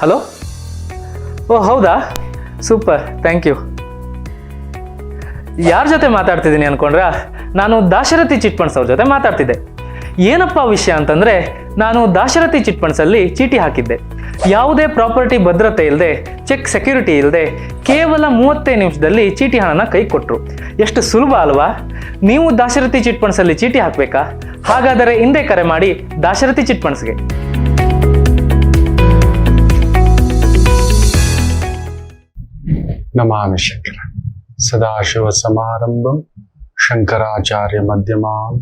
Hello. ಓ ಹೌದಾ, super, thank you. ಯಾರ ಜೊತೆ ಮಾತಾಡ್ತಿದ್ದೀನಿ ಅಂದ್ಕೊಂಡ್ರಾ? ನಾನು ದಾಶರಥಿ ಚಿಟ್ ಫಂಡ್ಸ್ ಅವ್ರ ಜೊತೆ ಮಾತಾಡ್ತಿದ್ದೆ. ಏನಪ್ಪ ವಿಷಯ ಅಂತಂದರೆ, ನಾನು ದಾಶರಥಿ ಚಿಟ್ ಫಂಡ್ಸಲ್ಲಿ ಚೀಟಿ ಹಾಕಿದ್ದೆ. ಯಾವುದೇ ಪ್ರಾಪರ್ಟಿ ಭದ್ರತೆ ಇಲ್ಲದೆ, ಚೆಕ್ ಸೆಕ್ಯೂರಿಟಿ ಇಲ್ಲದೆ, ಕೇವಲ 35 ನಿಮಿಷದಲ್ಲಿ ಚೀಟಿ ಹಣನ ಕೈ ಕೊಟ್ಟರು. ಎಷ್ಟು ಸುಲಭ ಅಲ್ವಾ? ನೀವು ದಾಶರಥಿ ಚಿಟ್ ಫಂಡ್ಸಲ್ಲಿ ಚೀಟಿ ಹಾಕಬೇಕಾ? ಹಾಗಾದರೆ ಹಿಂದೆ ಕರೆ ಮಾಡಿ ದಾಶರಥಿ ಚಿಟ್ ಫಂಡ್ಸ್ಗೆ. ನಮಾಮಿ ಶಂಕರ ಸದಾಶಿವ ಸಮಾರಂಭಂ ಶಂಕರಾಚಾರ್ಯ ಮಧ್ಯಮಾಂ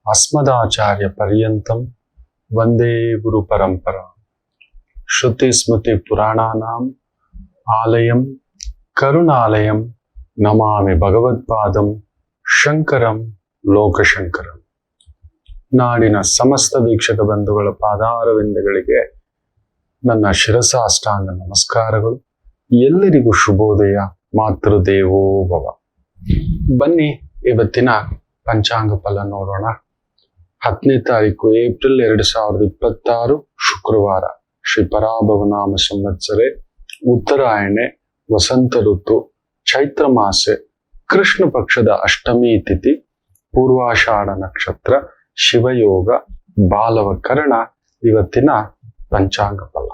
ಅಸ್ಮದಾಚಾರ್ಯ ಪರ್ಯಂತಂ ವಂದೇ ಗುರು ಪರಂಪರಾ. ಶ್ರುತಿ ಸ್ಮೃತಿ ಪುರಾಣಾನಾಂ ಆಲಯಂ ಕರುಣಾಲಯಂ ನಮಾಮಿ ಭಗವತ್ಪಾದಂ ಶಂಕರಂ ಲೋಕಶಂಕರಂ. ನಾಡಿನ ಸಮಸ್ತ ವೀಕ್ಷಕ ಬಂಧುಗಳ ಪಾದಾರವಿಂದಗಳಿಗೆ ನನ್ನ ಶಿರಸಾಷ್ಟಾಂಗ ನಮಸ್ಕಾರಗಳು. ಎಲ್ಲರಿಗೂ ಶುಭೋದಯ. ಮಾತೃದೇವೋ ಭವ. ಬನ್ನಿ ಇವತ್ತಿನ ಪಂಚಾಂಗ ಫಲ ನೋಡೋಣ. 10ನೇ ತಾರೀಕು ಏಪ್ರಿಲ್ 2026 ಶುಕ್ರವಾರ. ಶ್ರೀ ಪರಾಭವನಾಮ ಸಂವತ್ಸರೆ, ಉತ್ತರಾಯಣೆ, ವಸಂತ ಋತು, ಚೈತ್ರ ಮಾಸೆ, ಕೃಷ್ಣ ಪಕ್ಷದ ಅಷ್ಟಮಿ ತಿಥಿ, ಪೂರ್ವಾಷಾಢ ನಕ್ಷತ್ರ, ಶಿವಯೋಗ, ಬಾಲವಕರಣ. ಇವತ್ತಿನ ಪಂಚಾಂಗ ಫಲ.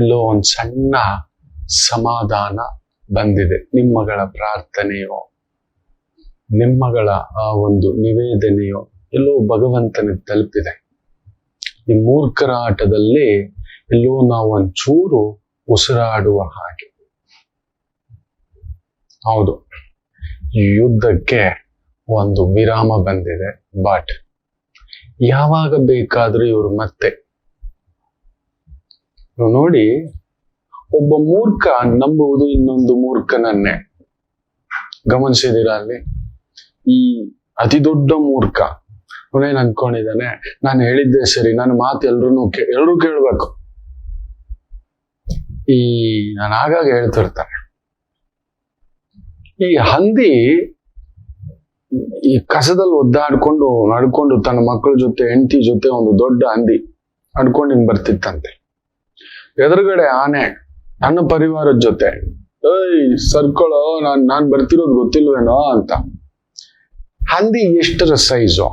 ಇಲ್ಲೋ ಒಂದು ಸಣ್ಣ ಸಮಾಧಾನ ಬಂದಿದೆ. ನಿಮ್ಮಗಳ ಪ್ರಾರ್ಥನೆಯೋ, ನಿಮ್ಮಗಳ ಆ ಒಂದು ನಿವೇದನೆಯೋ ಎಲ್ಲೋ ಭಗವಂತನಿಗೆ ತಲುಪಿದೆ. ಈ ಮೂರ್ಖರ ಆಟದಲ್ಲಿ ಎಲ್ಲೋ ನಾವು ಒಂಚೂರು ಉಸಿರಾಡುವ ಹಾಗೆ. ಹೌದು, ಈ ಯುದ್ಧಕ್ಕೆ ಒಂದು ವಿರಾಮ ಬಂದಿದೆ. ಬಟ್ ಯಾವಾಗ ಬೇಕಾದ್ರೂ ಇವರು ಮತ್ತೆ ನೋಡಿ, ಒಬ್ಬ ಮೂರ್ಖ ನಂಬುವುದು ಇನ್ನೊಂದು ಮೂರ್ಖನನ್ನೇ. ಗಮನಿಸಿದೀರ ಅಲ್ಲಿ? ಈ ಅತಿ ದೊಡ್ಡ ಮೂರ್ಖ ಅವನೇನ್ ಅನ್ಕೊಂಡಿದ್ದಾನೆ, ನಾನು ಹೇಳಿದ್ದೆ ಸರಿ, ನನ್ನ ಮಾತು ಎಲ್ರೂ ಕೇಳ್ಬೇಕು. ಈ ನಾನು ಆಗಾಗ ಹೇಳ್ತಿರ್ತಾರೆ, ಈ ಹಂದಿ ಈ ಕಸದಲ್ಲಿ ಒದ್ದಾಡ್ಕೊಂಡು ನಡ್ಕೊಂಡು ತನ್ನ ಮಕ್ಕಳ ಜೊತೆ, ಹೆಂಡತಿ ಜೊತೆ, ಒಂದು ದೊಡ್ಡ ಹಂದಿ ನಡ್ಕೊಂಡು ಹಿಂಗ್ ಬರ್ತಿತ್ತಂತೆ. ಎದುರುಗಡೆ ಆನೆ ನನ್ನ ಪರಿವಾರದ ಜೊತೆ, ಸರ್ಕೊಳ್ಳೋ, ನಾನ್ ಬರ್ತಿರೋದು ಗೊತ್ತಿಲ್ವೇನೋ ಅಂತ. ಹಂದಿ ಎಷ್ಟರ ಸೈಜು?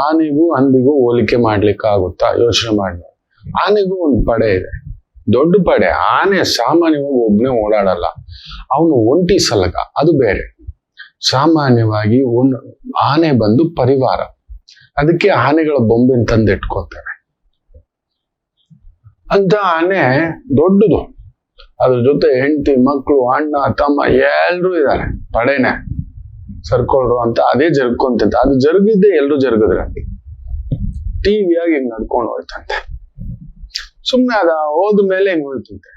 ಆನೆಗೂ ಹಂದಿಗೂ ಹೋಲಿಕೆ ಮಾಡ್ಲಿಕ್ಕೆ ಆಗುತ್ತಾ? ಯೋಚನೆ ಮಾಡಿ. ಆನೆಗೂ ಒಂದು ಪಡೆ ಇದೆ, ದೊಡ್ಡ ಪಡೆ. ಆನೆ ಸಾಮಾನ್ಯವಾಗಿ ಒಬ್ನೇ ಓಡಾಡಲ್ಲ, ಅವನು ಒಂಟಿ ಸಲಗ, ಅದು ಬೇರೆ. ಸಾಮಾನ್ಯವಾಗಿ ಆನೆ ಬಂದು ಪರಿವಾರ, ಅದಕ್ಕೆ ಆನೆಗಳ ಬೊಂಬೆನ್ ತಂದು ಇಟ್ಕೋತಾರೆ. ಅಂತ ಆನೆ ದೊಡ್ಡದು, ಅದ್ರ ಜೊತೆ ಹೆಂಡತಿ, ಮಕ್ಕಳು, ಅಣ್ಣ, ತಮ್ಮ ಎಲ್ರೂ ಇದ್ದಾರೆ. ಪಡೆನೆ ಸರ್ಕೊಳ್ರು ಅಂತ ಅದೇ ಜರ್ಕೊಂತಂತೆ. ಅದು ಜರುಗಿದ್ದೆ ಎಲ್ರು ಜರುಗಿದ್ರಂತೆ. ಟಿವಿಯಾಗಿ ಹಿಂಗ್ ನಡ್ಕೊಂಡು ಹೋಯ್ತಂತೆ. ಸುಮ್ನೆ ಅದ ಹೋದ್ಮೇಲೆ ಹೆಂಗ್ ಹೋಯ್ತಂತೆ.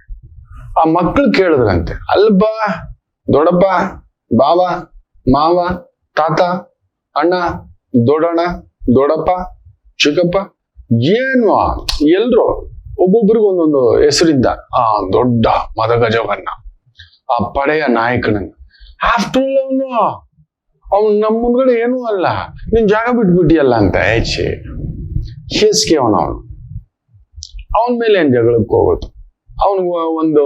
ಆ ಮಕ್ಳು ಕೇಳಿದ್ರಂತೆ, ಅಲ್ಪ ದೊಡ್ಡಪ್ಪ, ಬಾವ, ಮಾವ, ತಾತ, ಅಣ್ಣ, ದೊಡ್ಡಣ್ಣ, ದೊಡ್ಡಪ್ಪ, ಚಿಕ್ಕಪ್ಪ, ಏನು ಎಲ್ರು ಒಬ್ಬೊಬ್ರಿಗೂ ಒಂದೊಂದು ಹೆಸರಿದ್ದ. ಆ ದೊಡ್ಡ ಮದಗಜವನ್ನ, ಆ ಪಡೆಯ ನಾಯಕನನ್ನ. ಆಫ್ಟರ್ ಅವನು ನಮ್ಮ ಮುಂದ್ಗಡೆ ಏನೂ ಅಲ್ಲ, ನಿನ್ ಜಾಗ ಬಿಟ್ಬಿಟ್ಟಿಯಲ್ಲ ಅಂತ ಹೇಸಿಗೆ ಅವನು ಅವನ ಮೇಲೆ ಏನ್ ಜಗಳಕ್ಕೆ ಹೋಗೋದು. ಅವನಿಗೆ ಒಂದು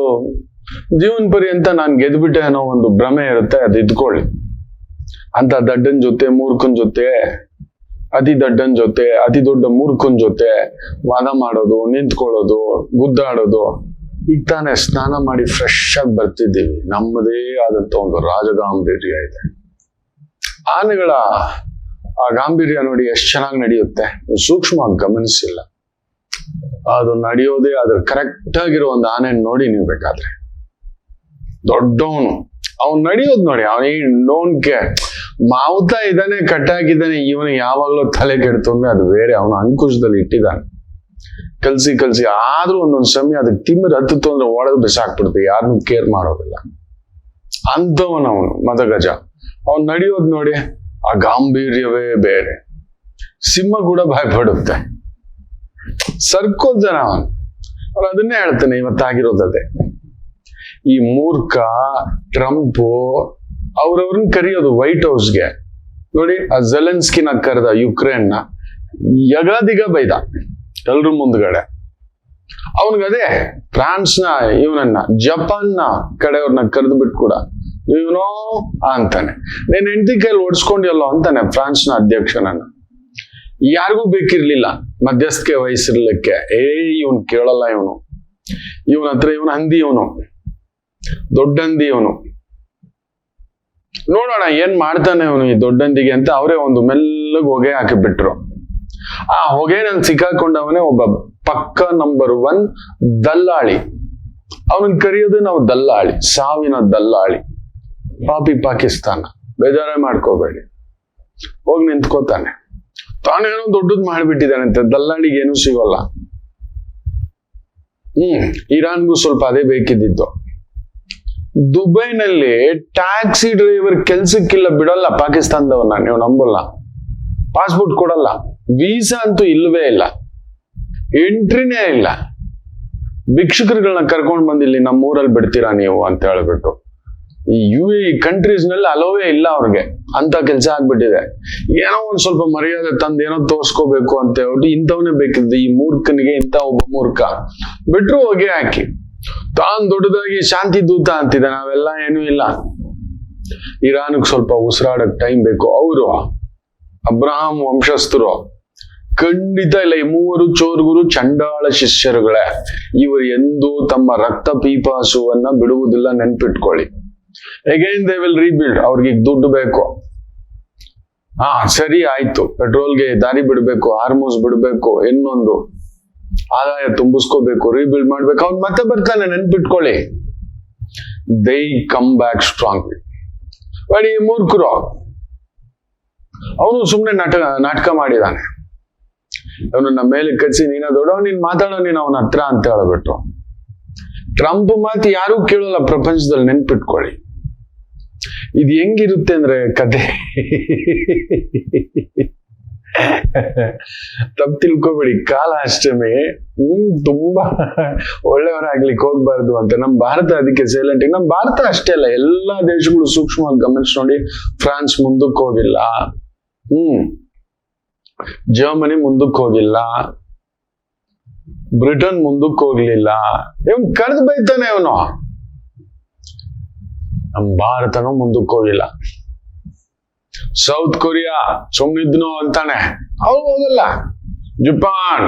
ಜೀವನ ಪರ್ಯಂತ ನಾನು ಗೆದ್ಬಿಟ್ಟೆ ಅನ್ನೋ ಒಂದು ಭ್ರಮೆ ಇರುತ್ತೆ, ಅದು ಇದ್ಕೊಳ್ಳಿ ಅಂತ. ದಡ್ಡನ್ ಜೊತೆ, ಮೂರ್ಖನ್ ಜೊತೆ, ಅತಿ ದಡ್ಡನ್ ಜೊತೆ, ಅತಿ ದೊಡ್ಡ ಮೂರ್ಖನ್ ಜೊತೆ ವಾದ ಮಾಡೋದು, ನಿಂತ್ಕೊಳ್ಳೋದು, ಗುದ್ದಾಡೋದು. ಈಗ ತಾನೇ ಸ್ನಾನ ಮಾಡಿ ಫ್ರೆಶ್ ಆಗಿ ಬರ್ತಿದ್ದೀವಿ. ನಮ್ಮದೇ ಆದಂತ ಒಂದು ರಾಜಗಾಂಭೀರ್ಯ ಇದೆ. ಆನೆಗಳ ಆ ಗಾಂಭೀರ್ಯ ನೋಡಿ ಎಷ್ಟು ಚೆನ್ನಾಗಿ ನಡೆಯುತ್ತೆ. ಸೂಕ್ಷ್ಮವಾಗಿ ಗಮನಿಸಿಲ್ಲ, ಅದು ನಡೆಯೋದೇ ಅದ್ರ ಕರೆಕ್ಟ್ ಆಗಿರೋ ಒಂದು ಆನೆ ನೋಡಿ ನೀವು ಬೇಕಾದ್ರೆ. ದೊಡ್ಡವನು ಅವ್ನು ನಡೆಯೋದು ನೋಡಿ, ಅವನಿಗೆ ನೋನ್ಕೆ ಮಾವುತಾ ಇದ್ದಾನೆ, ಕಟ್ಟಾಕಿದ್ದಾನೆ, ಇವನು ಯಾವಾಗ್ಲೂ ತಲೆ ಕೆಡ್ತು ಅಂದ್ರೆ ಅದು ಬೇರೆ. ಅವನು ಅಂಕುಶದಲ್ಲಿ ಇಟ್ಟಿದ್ದಾನೆ, ಕಲ್ಸಿ ಆದ್ರೂ ಒಂದೊಂದು ಸಮಯ ಅದಕ್ಕೆ ತಿಮ್ಮಿರ್ ಹತ್ತಿತ್ತು ಅಂದ್ರೆ ಒಡೆದು ಬಿಸಾಕ್ಬಿಡ್ತೀವಿ, ಯಾರನ್ನೂ ಕೇರ್ ಮಾಡೋದಿಲ್ಲ. ಅಂತವನವನು ಮದಗಜ. ಅವ್ನು ನಡೆಯೋದು ನೋಡಿ, ಆ ಗಾಂಭೀರ್ಯವೇ ಬೇರೆ. ಸಿಂಹ ಕೂಡ ಭಯಪಡುತ್ತೆ. ಸರ್ಕೋದ್ ಜನ ಅವನು ಅದನ್ನೇ ಹೇಳ್ತಾನೆ. ಇವತ್ತಾಗಿರೋದೇ ಈ ಮೂರ್ಖ ಟ್ರಂಪ್ ಅವ್ರವ್ರನ್ನ ಕರೆಯೋದು ವೈಟ್ ಹೌಸ್ಗೆ. ನೋಡಿ, ಆ ಜೆಲೆನ್ಸ್ಕಿನ ಕರೆದ ಯುಕ್ರೇನ್ನ ಯಗಾದಿಗ ಬೈದ ಎಲ್ರ ಮುಂದ್ಗಡೆ. ಅವನಿಗದೇ ಫ್ರಾನ್ಸ್ನ ಇವನನ್ನ ಜಪಾನ್ನ ಕಡೆಯವ್ರನ್ನ ಕರೆದು ಬಿಟ್ಟು ಕೂಡ ಇವನೋ ಅಂತಾನೆ, ನೀನ್ ಹೆಂಡತಿ ಕೈಲಿ ಓಡಿಸ್ಕೊಂಡಿಯಲ್ಲೋ ಅಂತಾನೆ ಫ್ರಾನ್ಸ್ನ ಅಧ್ಯಕ್ಷನನ್ನ. ಯಾರಿಗೂ ಬೇಕಿರ್ಲಿಲ್ಲ ಮಧ್ಯಸ್ಥಿಕೆ ವಹಿಸಿರ್ಲಿಕ್ಕೆ. ಇವನು ಕೇಳಲ್ಲ, ಇವನ ಹತ್ರ ಇವನ ಹಂದಿ, ದೊಡ್ಡ ಹಂದಿ ಇವನು. ನೋಡೋಣ ಏನ್ ಮಾಡ್ತಾನೆ ಇವನು ಈ ದೊಡ್ಡಂದಿಗೆ ಅಂತ ಅವರೇ ಒಂದು ಮೆಲ್ಲಗೆ ಹೊಗೆ ಹಾಕಿಬಿಟ್ರು. ಆ ಹೊಗೆನಲ್ಲಿ ಸಿಕ್ಕಾಕೊಂಡವನೇ ಒಬ್ಬ ಪಕ್ಕ ನಂಬರ್ 1 ದಲ್ಲಾಳಿ. ಅವನನ್ನ ಕರೆಯೋದು ನಾವು ದಲ್ಲಾಳಿ, ಸಾವಿನ ದಲ್ಲಾಳಿ. ಪಾಪಿ ಪಾಕಿಸ್ತಾನ, ಬೇಜಾರೇ ಮಾಡ್ಕೋಬೇಡಿ. ಹೋಗಿ ನಿಂತ್ಕೋತಾನೆ. ತಾನೇನೋ ದೊಡ್ಡದ್ ಮಾಡ್ಬಿಟ್ಟಿದ್ದಾನಂತೆ, ದಲ್ಲಾಳಿಗೆ ಏನೂ ಸಿಗೋಲ್ಲ. ಇರಾನ್ಗೂ ಸ್ವಲ್ಪ ಅದೇ ಬೇಕಿದ್ದಿತ್ತು. ದುಬೈನಲ್ಲಿ ಟ್ಯಾಕ್ಸಿ ಡ್ರೈವರ್ ಕೆಲ್ಸಕ್ಕಿಲ್ಲ ಬಿಡಲ್ಲ ಪಾಕಿಸ್ತಾನದವನ್ನ, ನೀವು ನಂಬಲ್ಲ. ಪಾಸ್ಪೋರ್ಟ್ ಕೊಡಲ್ಲ, ವೀಸಾ ಅಂತೂ ಇಲ್ಲವೇ ಇಲ್ಲ, ಎಂಟ್ರಿನೇ ಇಲ್ಲ. ಭಿಕ್ಷುಕರುಗಳನ್ನ ಕರ್ಕೊಂಡ್ ಬಂದಿಲ್ಲಿ ನಮ್ಮ ಊರಲ್ಲಿ ಬಿಡ್ತೀರಾ ನೀವು ಅಂತ ಹೇಳ್ಬಿಟ್ಟು. ಈ UAE ಕಂಟ್ರೀಸ್ ನಲ್ಲಿ ಅಲೋವೇ ಇಲ್ಲ ಅವ್ರಿಗೆ, ಅಂತ ಕೆಲಸ ಆಗ್ಬಿಟ್ಟಿದೆ. ಏನೋ ಒಂದ್ ಸ್ವಲ್ಪ ಮರ್ಯಾದೆ ತಂದು ಏನೋ ತೋರ್ಸ್ಕೋಬೇಕು ಅಂತ ಹೇಳ್ಬಿಟ್ಟು ಇಂಥವನೇ ಬೇಕಿದ್ದು ಈ ಮೂರ್ಖನಿಗೆ. ಇಂಥ ಒಬ್ಬ ಮೂರ್ಖ ಬಿಟ್ರು ಹೊಗೆ ಹಾಕಿ ತಾನ್ ದೊಡ್ಡದಾಗಿ ಶಾಂತಿ ದೂತ ಅಂತಿದೆ. ನಾವೆಲ್ಲ ಏನೂ ಇಲ್ಲ. ಇರಾನ್ಗೆ ಸ್ವಲ್ಪ ಉಸಿರಾಡಕ್ ಟೈಮ್ ಬೇಕು. ಅವರು ಅಬ್ರಹಾಂ ವಂಶಸ್ಥರು ಖಂಡಿತ ಇಲ್ಲ. ಈ ಮೂವರು ಚೋರ್ಗುರು ಚಂಡಾಳ ಶಿಷ್ಯರುಗಳೇ. ಇವರು ಎಂದೂ ತಮ್ಮ ರಕ್ತ ಪೀಪಾಸುವನ್ನ ಬಿಡುವುದಿಲ್ಲ, ನೆನ್ಪಿಟ್ಕೊಳ್ಳಿ. Again they will rebuild. ಅವ್ರಿಗೆ ದುಡ್ಡು ಬೇಕು. ಸರಿ ಆಯ್ತು, ಪೆಟ್ರೋಲ್ಗೆ ದಾರಿ ಬಿಡ್ಬೇಕು, ಹಾರ್ಮೋಸ್ ಬಿಡ್ಬೇಕು, ಇನ್ನೊಂದು ಆದಾಯ ತುಂಬಿಸ್ಕೋಬೇಕು, ರೀಬಿಲ್ಡ್ ಮಾಡ್ಬೇಕು. ಅವ್ನು ಮತ್ತೆ ಬರ್ತಾನೆ, ನೆನ್ಪಿಟ್ಕೊಳ್ಳಿ. They come back strong. But ಈ ಮೂರ್ಖರು ಅವನು ಸುಮ್ನೆ ನಾಟಕ ಮಾಡಿದಾನೆ. ಅವನನ್ನ ಮೇಲೆ ಕಚ್ಚಿ ನೀನ ದೊಡ್ಡವ, ನೀನ್ ಮಾತಾಡೋ ನೀನ್ ಅವನ ಹತ್ರ ಅಂತ ಹೇಳ್ಬಿಟ್ಟು. ಟ್ರಂಪ್ ಮಾತು ಯಾರೂ ಕೇಳಲ್ಲ ಪ್ರಪಂಚದಲ್ಲಿ, ನೆನ್ಪಿಟ್ಕೊಳ್ಳಿ. ಇದು ಹೆಂಗಿರುತ್ತೆ ಅಂದ್ರೆ ಕತೆ, ತಪ್ಪು ತಿಳ್ಕೊಬೇಡಿ. ಕಾಲ ಅಷ್ಟಮಿ ತುಂಬಾ ಒಳ್ಳೆಯವರಾಗ್ಲಿಕ್ಕೆ ಹೋಗ್ಬಾರ್ದು ಅಂತ ನಮ್ ಭಾರತ ಅದಕ್ಕೆ ಸೈಲೆಂಟ್. ನಮ್ ಭಾರತ ಅಷ್ಟೇ ಅಲ್ಲ, ಎಲ್ಲಾ ದೇಶಗಳು ಸೂಕ್ಷ್ಮವಾಗಿ ಗಮನಿಸಿ ನೋಡಿ. ಫ್ರಾನ್ಸ್ ಮುಂದಕ್ಕೆ ಹೋಗಿಲ್ಲ, ಜರ್ಮನಿ ಮುಂದಕ್ಕೆ ಹೋಗಿಲ್ಲ, ಬ್ರಿಟನ್ ಮುಂದಕ್ಕೆ ಹೋಗ್ಲಿಲ್ಲ. ಇವನ್ ಕರೆದು ಬೈತಾನೆ ಇವನು. ನಮ್ ಭಾರತನೂ ಮುಂದಕ್ಕೆ ಹೋಗಿಲ್ಲ. ಸೌತ್ ಕೊರಿಯಾ ಸುಮ್ನಿದ್ನು ಅಂತಾನೆ, ಅವ್ರು ಹೋಗಲ್ಲ. ಜಪಾನ್,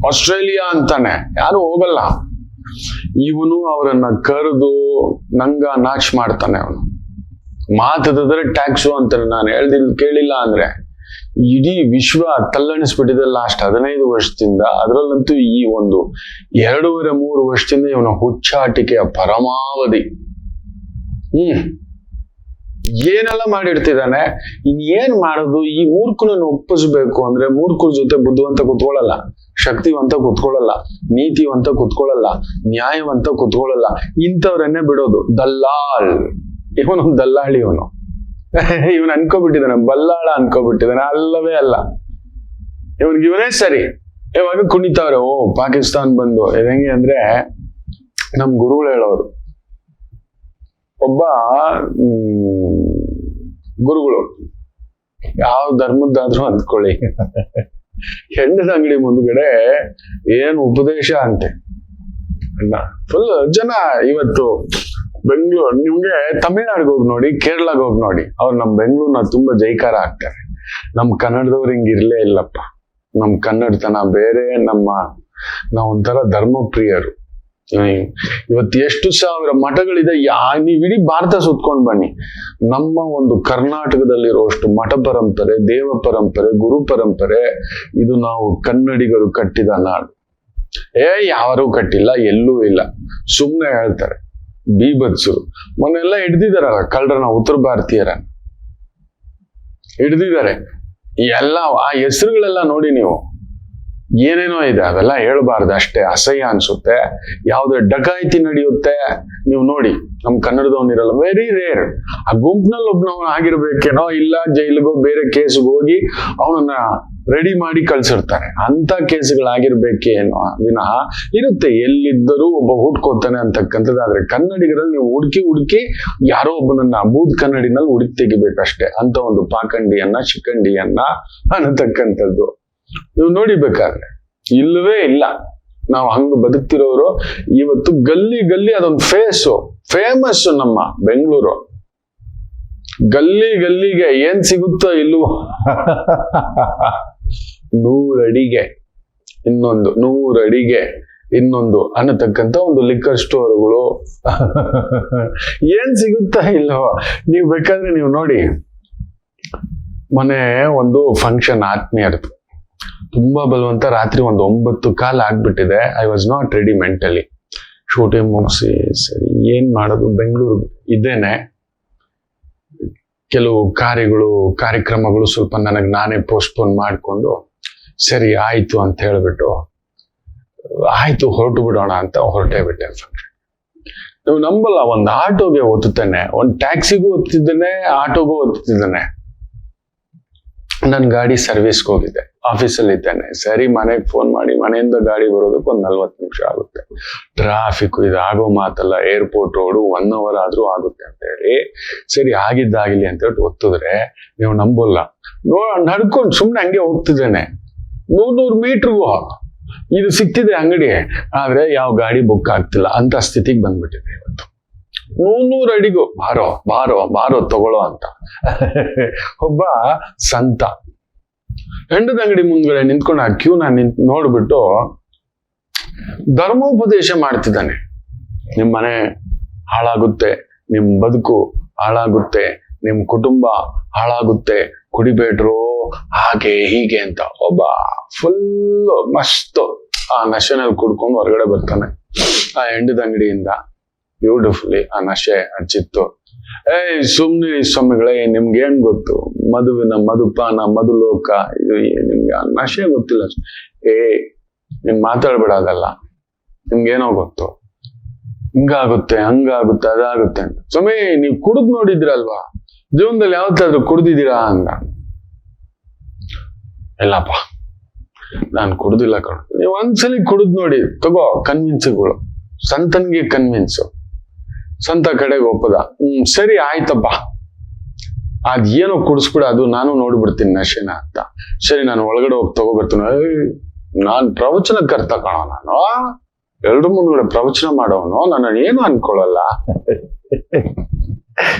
ಆಸ್ಟ್ರೇಲಿಯಾ ಅಂತಾನೆ, ಯಾರು ಹೋಗಲ್ಲ. ಇವನು ಅವರನ್ನ ಕರೆದು ನಾಚ್ ಮಾಡ್ತಾನೆ. ಅವನು ಮಾತಾಡಿದ್ರೆ ಟ್ಯಾಕ್ಸು ಅಂತಾನೆ. ನಾನು ಕೇಳಿಲ್ಲ ಅಂದ್ರೆ ಇಡೀ ವಿಶ್ವ ತಲ್ಲಣಿಸ್ಬಿಟ್ಟಿದೆ ಲಾಸ್ಟ್ 15 ವರ್ಷದಿಂದ. ಅದರಲ್ಲಂತೂ ಈ ಒಂದು 2.5-3 ವರ್ಷದಿಂದ ಇವನ ಹುಚ್ಚಾಟಿಕೆಯ ಪರಮಾವಧಿ. ಏನೆಲ್ಲ ಮಾಡಿಡ್ತಿದ್ದಾನೆ. ಏನ್ ಮಾಡೋದು? ಈ ಮೂರ್ಖನನ್ನು ಒಪ್ಪಿಸ್ಬೇಕು ಅಂದ್ರೆ ಮೂರ್ಖರ ಜೊತೆ ಬುದ್ಧಿವಂತ ಕುತ್ಕೊಳ್ಳಲ್ಲ, ಶಕ್ತಿವಂತ ಕುತ್ಕೊಳ್ಳಲ್ಲ, ನೀತಿವಂತ ಕುತ್ಕೊಳ್ಳಲ್ಲ, ನ್ಯಾಯವಂತ ಕುತ್ಕೊಳ್ಳಲ್ಲ. ಇಂಥವ್ರನ್ನೇ ಬಿಡೋದು. ದಲ್ಲಾಳ್. ಇವನೊಂದು ದಲ್ಲಾಳಿ. ಇವನು ಅನ್ಕೋಬಿಟ್ಟಿದ್ದಾನೆ, ಬಲ್ಲಾಳ ಅನ್ಕೋಬಿಟ್ಟಿದ್ದಾನೆ. ಅಲ್ಲವೇ ಅಲ್ಲ, ಇವನೇ ಸರಿ. ಇವಾಗ ಕುಣಿತಾವ್ರೆ. ಪಾಕಿಸ್ತಾನ್ ಬಂದು ಹೆಂಗೆ ಅಂದ್ರೆ ನಮ್ ಗುರುಗಳು ಹೇಳೋರು, ಒಬ್ಬ ಗುರುಗಳು ಯಾವ ಧರ್ಮದ್ದಾದ್ರೂ ಅಂದ್ಕೊಳ್ಳಿ, ಹೆಣ್ಣದ ಅಂಗಡಿ ಮುಂದ್ಗಡೆ ಏನ್ ಉಪದೇಶ ಅಂತೆ. ಫುಲ್ ಜನ ಇವತ್ತು ಬೆಂಗಳೂರು, ನಿಮ್ಗೆ ತಮಿಳ್ನಾಡಿಗೆ ಹೋಗಿ ನೋಡಿ, ಕೇರಳಗೆ ಹೋಗಿ ನೋಡಿ, ಅವ್ರು ನಮ್ ಬೆಂಗಳೂರ್ನ ತುಂಬಾ ಜೈಕಾರ ಆಗ್ತಾರೆ. ನಮ್ ಕನ್ನಡದವ್ರು ಹಿಂಗಿರ್ಲೇ ಇಲ್ಲಪ್ಪ. ನಮ್ ಕನ್ನಡತನ ಬೇರೆ, ನಾವೊಂಥರ ಧರ್ಮಪ್ರಿಯರು. ಇವತ್ತು ಎಷ್ಟು ಸಾವಿರ ಮಠಗಳಿದೆ. ನೀವು ಇಡೀ ಭಾರತ ಸುತ್ಕೊಂಡ್ ಬನ್ನಿ, ನಮ್ಮ ಒಂದು ಕರ್ನಾಟಕದಲ್ಲಿರುವಷ್ಟು ಮಠ ಪರಂಪರೆ, ದೇವ ಪರಂಪರೆ, ಗುರು ಪರಂಪರೆ, ಇದು ನಾವು ಕನ್ನಡಿಗರು ಕಟ್ಟಿದ ನಾಡು. ಯಾರೂ ಕಟ್ಟಿಲ್ಲ, ಎಲ್ಲೂ ಇಲ್ಲ, ಸುಮ್ನೆ ಹೇಳ್ತಾರೆ. ಬೀಭತ್ಸರು ಮೊನ್ನೆಲ್ಲ ಹಿಡ್ದಿದಾರಲ್ಲ ಕಳ್ಳರನ್ನ, ಉತ್ತರ ಭಾರತೀಯರ ಹಿಡ್ದಿದ್ದಾರೆ. ಎಲ್ಲ ಆ ಹೆಸರುಗಳೆಲ್ಲ ನೋಡಿ ನೀವು, ಏನೇನೋ ಇದೆ. ಅವೆಲ್ಲ ಹೇಳ್ಬಾರ್ದು, ಅಷ್ಟೇ ಅಸಹ್ಯ ಅನ್ಸುತ್ತೆ. ಯಾವ್ದು ಡಕಾಯಿತಿ ನಡೆಯುತ್ತೆ ನೀವು ನೋಡಿ, ನಮ್ ಕನ್ನಡದವನಿರಲ್ಲ, ವೆರಿ ರೇರ್. ಆ ಗುಂಪಿನಲ್ಲಿ ಒಬ್ನವನು ಆಗಿರ್ಬೇಕೇನೋ, ಇಲ್ಲ ಜೈಲಿಗೋ ಬೇರೆ ಕೇಸ್ಗೆ ಹೋಗಿ ಅವನನ್ನ ರೆಡಿ ಮಾಡಿ ಕಳ್ಸಿರ್ತಾರೆ. ಅಂತ ಕೇಸ್ಗಳಾಗಿರ್ಬೇಕೇನೋ ವಿನಃ ಇರುತ್ತೆ, ಎಲ್ಲಿದ್ದರೂ ಒಬ್ಬ ಹುಡ್ಕೋತಾನೆ ಅಂತಕ್ಕಂಥದ್ದು. ಆದ್ರೆ ಕನ್ನಡಿಗರಲ್ಲಿ ನೀವು ಹುಡುಕಿ ಯಾರೋ ಒಬ್ಬನನ್ನ ಬೂದ್ ಕನ್ನಡಿನಲ್ಲಿ ಹುಡುಕಿ ತೆಗಿಬೇಕಷ್ಟೇ, ಅಂತ ಒಂದು ಪಾಖಂಡಿಯನ್ನ ಶಿಖಂಡಿಯನ್ನ ಅನ್ನತಕ್ಕಂಥದ್ದು ನೀವು ನೋಡಿಬೇಕಾದ್ರೆ ಇಲ್ಲವೇ ಇಲ್ಲ. ನಾವು ಹಂಗ ಬದುಕ್ತಿರೋರು. ಇವತ್ತು ಗಲ್ಲಿ ಗಲ್ಲಿ ಅದೊಂದು ಫೇಮಸ್ ನಮ್ಮ ಬೆಂಗಳೂರು. ಗಲ್ಲಿ ಗಲ್ಲಿಗೆ ಏನ್ ಸಿಗುತ್ತೋ ಇಲ್ವೋ 100 ಅಡಿಗೆ ಇನ್ನೊಂದು, 100 ಅಡಿಗೆ ಇನ್ನೊಂದು ಅನ್ನತಕ್ಕಂಥ ಒಂದು ಲಿಕ್ಕರ್ ಸ್ಟೋರ್ಗಳು ಏನ್ ಸಿಗುತ್ತಾ ಇಲ್ವೋ. ನೀವು ಬೇಕಾದ್ರೆ ನೀವು ನೋಡಿ, ಮೊನ್ನೆ ಒಂದು ಫಂಕ್ಷನ್ ಆತ್ಮೀಯರ್ದು, ತುಂಬಾ ಬಲವಂತ. ರಾತ್ರಿ ಒಂದು 9:15 ಆಗ್ಬಿಟ್ಟಿದೆ. I was not ready mentally. Shooting ಮುಗಿಸಿ ಸರಿ ಏನ್ ಮಾಡೋದು, ಬೆಂಗಳೂರು ಇದ್ದೇನೆ. ಕೆಲವು ಕಾರ್ಯಕ್ರಮಗಳು ಸ್ವಲ್ಪ ನನಗೆ ನಾನೇ ಪೋಸ್ಟ್ಪೋನ್ ಮಾಡಿಕೊಂಡು ಸರಿ ಆಯ್ತು ಅಂತ ಹೇಳ್ಬಿಟ್ಟು ಆಯ್ತು ಹೊರಟು ಬಿಡೋಣ ಅಂತ ಹೊರಟೇ ಬಿಟ್ಟೆ. ನೀವು ನಂಬಲ್ಲ, ಒಂದು ಆಟೋಗೆ ಓದ್ತೇನೆ, ಒಂದು ಟ್ಯಾಕ್ಸಿಗೂ ಓದ್ತಿದ್ದೇನೆ, ಆಟೋಗೂ ಓದ್ತಿದ್ದೇನೆ. ನನ್ನ ಗಾಡಿ ಸರ್ವಿಸ್ಗೆ ಹೋಗಿದ್ದೆ, ಆಫೀಸಲ್ಲಿ ಇದ್ದೇನೆ. ಸರಿ ಮನೆಗೆ ಫೋನ್ ಮಾಡಿ, ಮನೆಯಿಂದ ಗಾಡಿ ಬರೋದಕ್ಕೆ ಒಂದು 40 ನಿಮಿಷ ಆಗುತ್ತೆ. ಟ್ರಾಫಿಕ್ ಇದು ಆಗೋ ಮಾತಲ್ಲ, ಏರ್ಪೋರ್ಟ್ ರೋಡು 1 hour ಆದ್ರೂ ಆಗುತ್ತೆ ಅಂತ ಹೇಳಿ ಸರಿ ಆಗಿದ್ದಾಗಿಲಿ ಅಂತ ಹೇಳಿ ಒತ್ತಿದ್ರೆ ನೀವು ನಂಬಲ್ಲ, ನಡ್ಕೊಂಡು ಸುಮ್ಮನೆ ಹಂಗೆ ಹೋಗ್ತಿದ್ದೇನೆ. 100 ಮೀಟರ್ಗೂ ಇದು ಸಿಕ್ತಿದೆ ಅಂಗಡಿ, ಆದ್ರೆ ಯಾವ ಗಾಡಿ ಬುಕ್ ಆಗ್ತಿಲ್ಲ ಅಂತ ಸ್ಥಿತಿಗೆ ಬಂದ್ಬಿಟ್ಟಿದೆ ಇವತ್ತು. 100 ಅಡಿಗೂ ಬಾರೋ ಬಾರೋ ಬಾರೋ ತಗೊಳ್ಳೋ ಅಂತ ಒಬ್ಬ ಸಂತ ಹೆಂಡದ ಅಂಗಡಿ ಮುಂದ್ಗಡೆ ನಿಂತ್ಕೊಂಡು ಆ ಕ್ಯೂನ ನೋಡ್ಬಿಟ್ಟು ಧರ್ಮೋಪದೇಶ ಮಾಡ್ತಿದ್ದಾನೆ. ನಿಮ್ ಮನೆ ಹಾಳಾಗುತ್ತೆ, ನಿಮ್ ಬದುಕು ಹಾಳಾಗುತ್ತೆ, ನಿಮ್ ಕುಟುಂಬ ಹಾಳಾಗುತ್ತೆ, ಕುಡಿಬೇಡ್ರು ಹಾಗೆ ಹೀಗೆ ಅಂತ. ಒಬ್ಬ ಫುಲ್ ಮಸ್ತ್ ಆ ನಶೆನಲ್ಲಿ ಕುಡ್ಕೊಂಡು ಹೊರಗಡೆ ಬರ್ತಾನೆ ಆ ಹೆಂಡದ ಅಂಗಡಿಯಿಂದ. ಬ್ಯೂಟಿಫುಲಿ ಆ ನಶೆ ಹಚ್ಚಿತ್ತು. ಸುಮ್ನೆ ಸ್ವಾಮಿಗಳೇ, ನಿಮ್ಗೇನ್ ಗೊತ್ತು ಮಧುವಿನ ಮಧುಪಾನ ಮಧುಲೋಕ, ಇದು ನಿಮ್ಗೆ ಆ ನಶೆ ಗೊತ್ತಿಲ್ಲ. ನಿಮ್ ಮಾತಾಡ್ಬೇಡ, ಅದಲ್ಲ ನಿಮ್ಗೇನೋ ಗೊತ್ತು, ಹಿಂಗಾಗುತ್ತೆ ಹಂಗಾಗುತ್ತೆ ಅದಾಗುತ್ತೆ ಅಂತ. ಸ್ವಾಮಿ ನೀವು ಕುಡಿದ್ ನೋಡಿದ್ರಲ್ವಾ, ಜೀವನದಲ್ಲಿ ಯಾವತ್ತಾದ್ರೂ ಕುಡ್ದಿದ್ದೀರಾ ಅಂದ. ಇಲ್ಲಪ್ಪ ನಾನು ಕುಡ್ದಿಲ್ಲ ಕಣ. ನೀವು ಒಂದ್ಸಲಿ ಕುಡಿದ್ ನೋಡಿ, ತಗೋ ಕನ್ವಿನ್ಸ್ಗಳು. ಸಂತನ್ಗೆ ಕನ್ವಿನ್ಸು, ಸಂತ ಕಡೆಗೆ ಒಪ್ಪದ. ಸರಿ ಆಯ್ತಪ್ಪ, ಅದೇನೋ ಕುಡಿಸ್ಬಿಡ, ಅದು ನಾನು ನೋಡ್ಬಿಡ್ತೀನಿ ನಶೆನ ಅಂತ. ಸರಿ ನಾನು ಒಳಗಡೆ ಹೋಗಿ ತಗೋಬರ್ತೀನಿ. ನಾನ್ ಪ್ರವಚನ ಕರ್ತ ಕಣೋ, ನಾನು ಎಲ್ರ ಮುಂದ್ಗಡೆ ಪ್ರವಚನ ಮಾಡೋನು, ನನ್ನ ಏನು ಅನ್ಕೊಳ್ಳಲ್ಲ.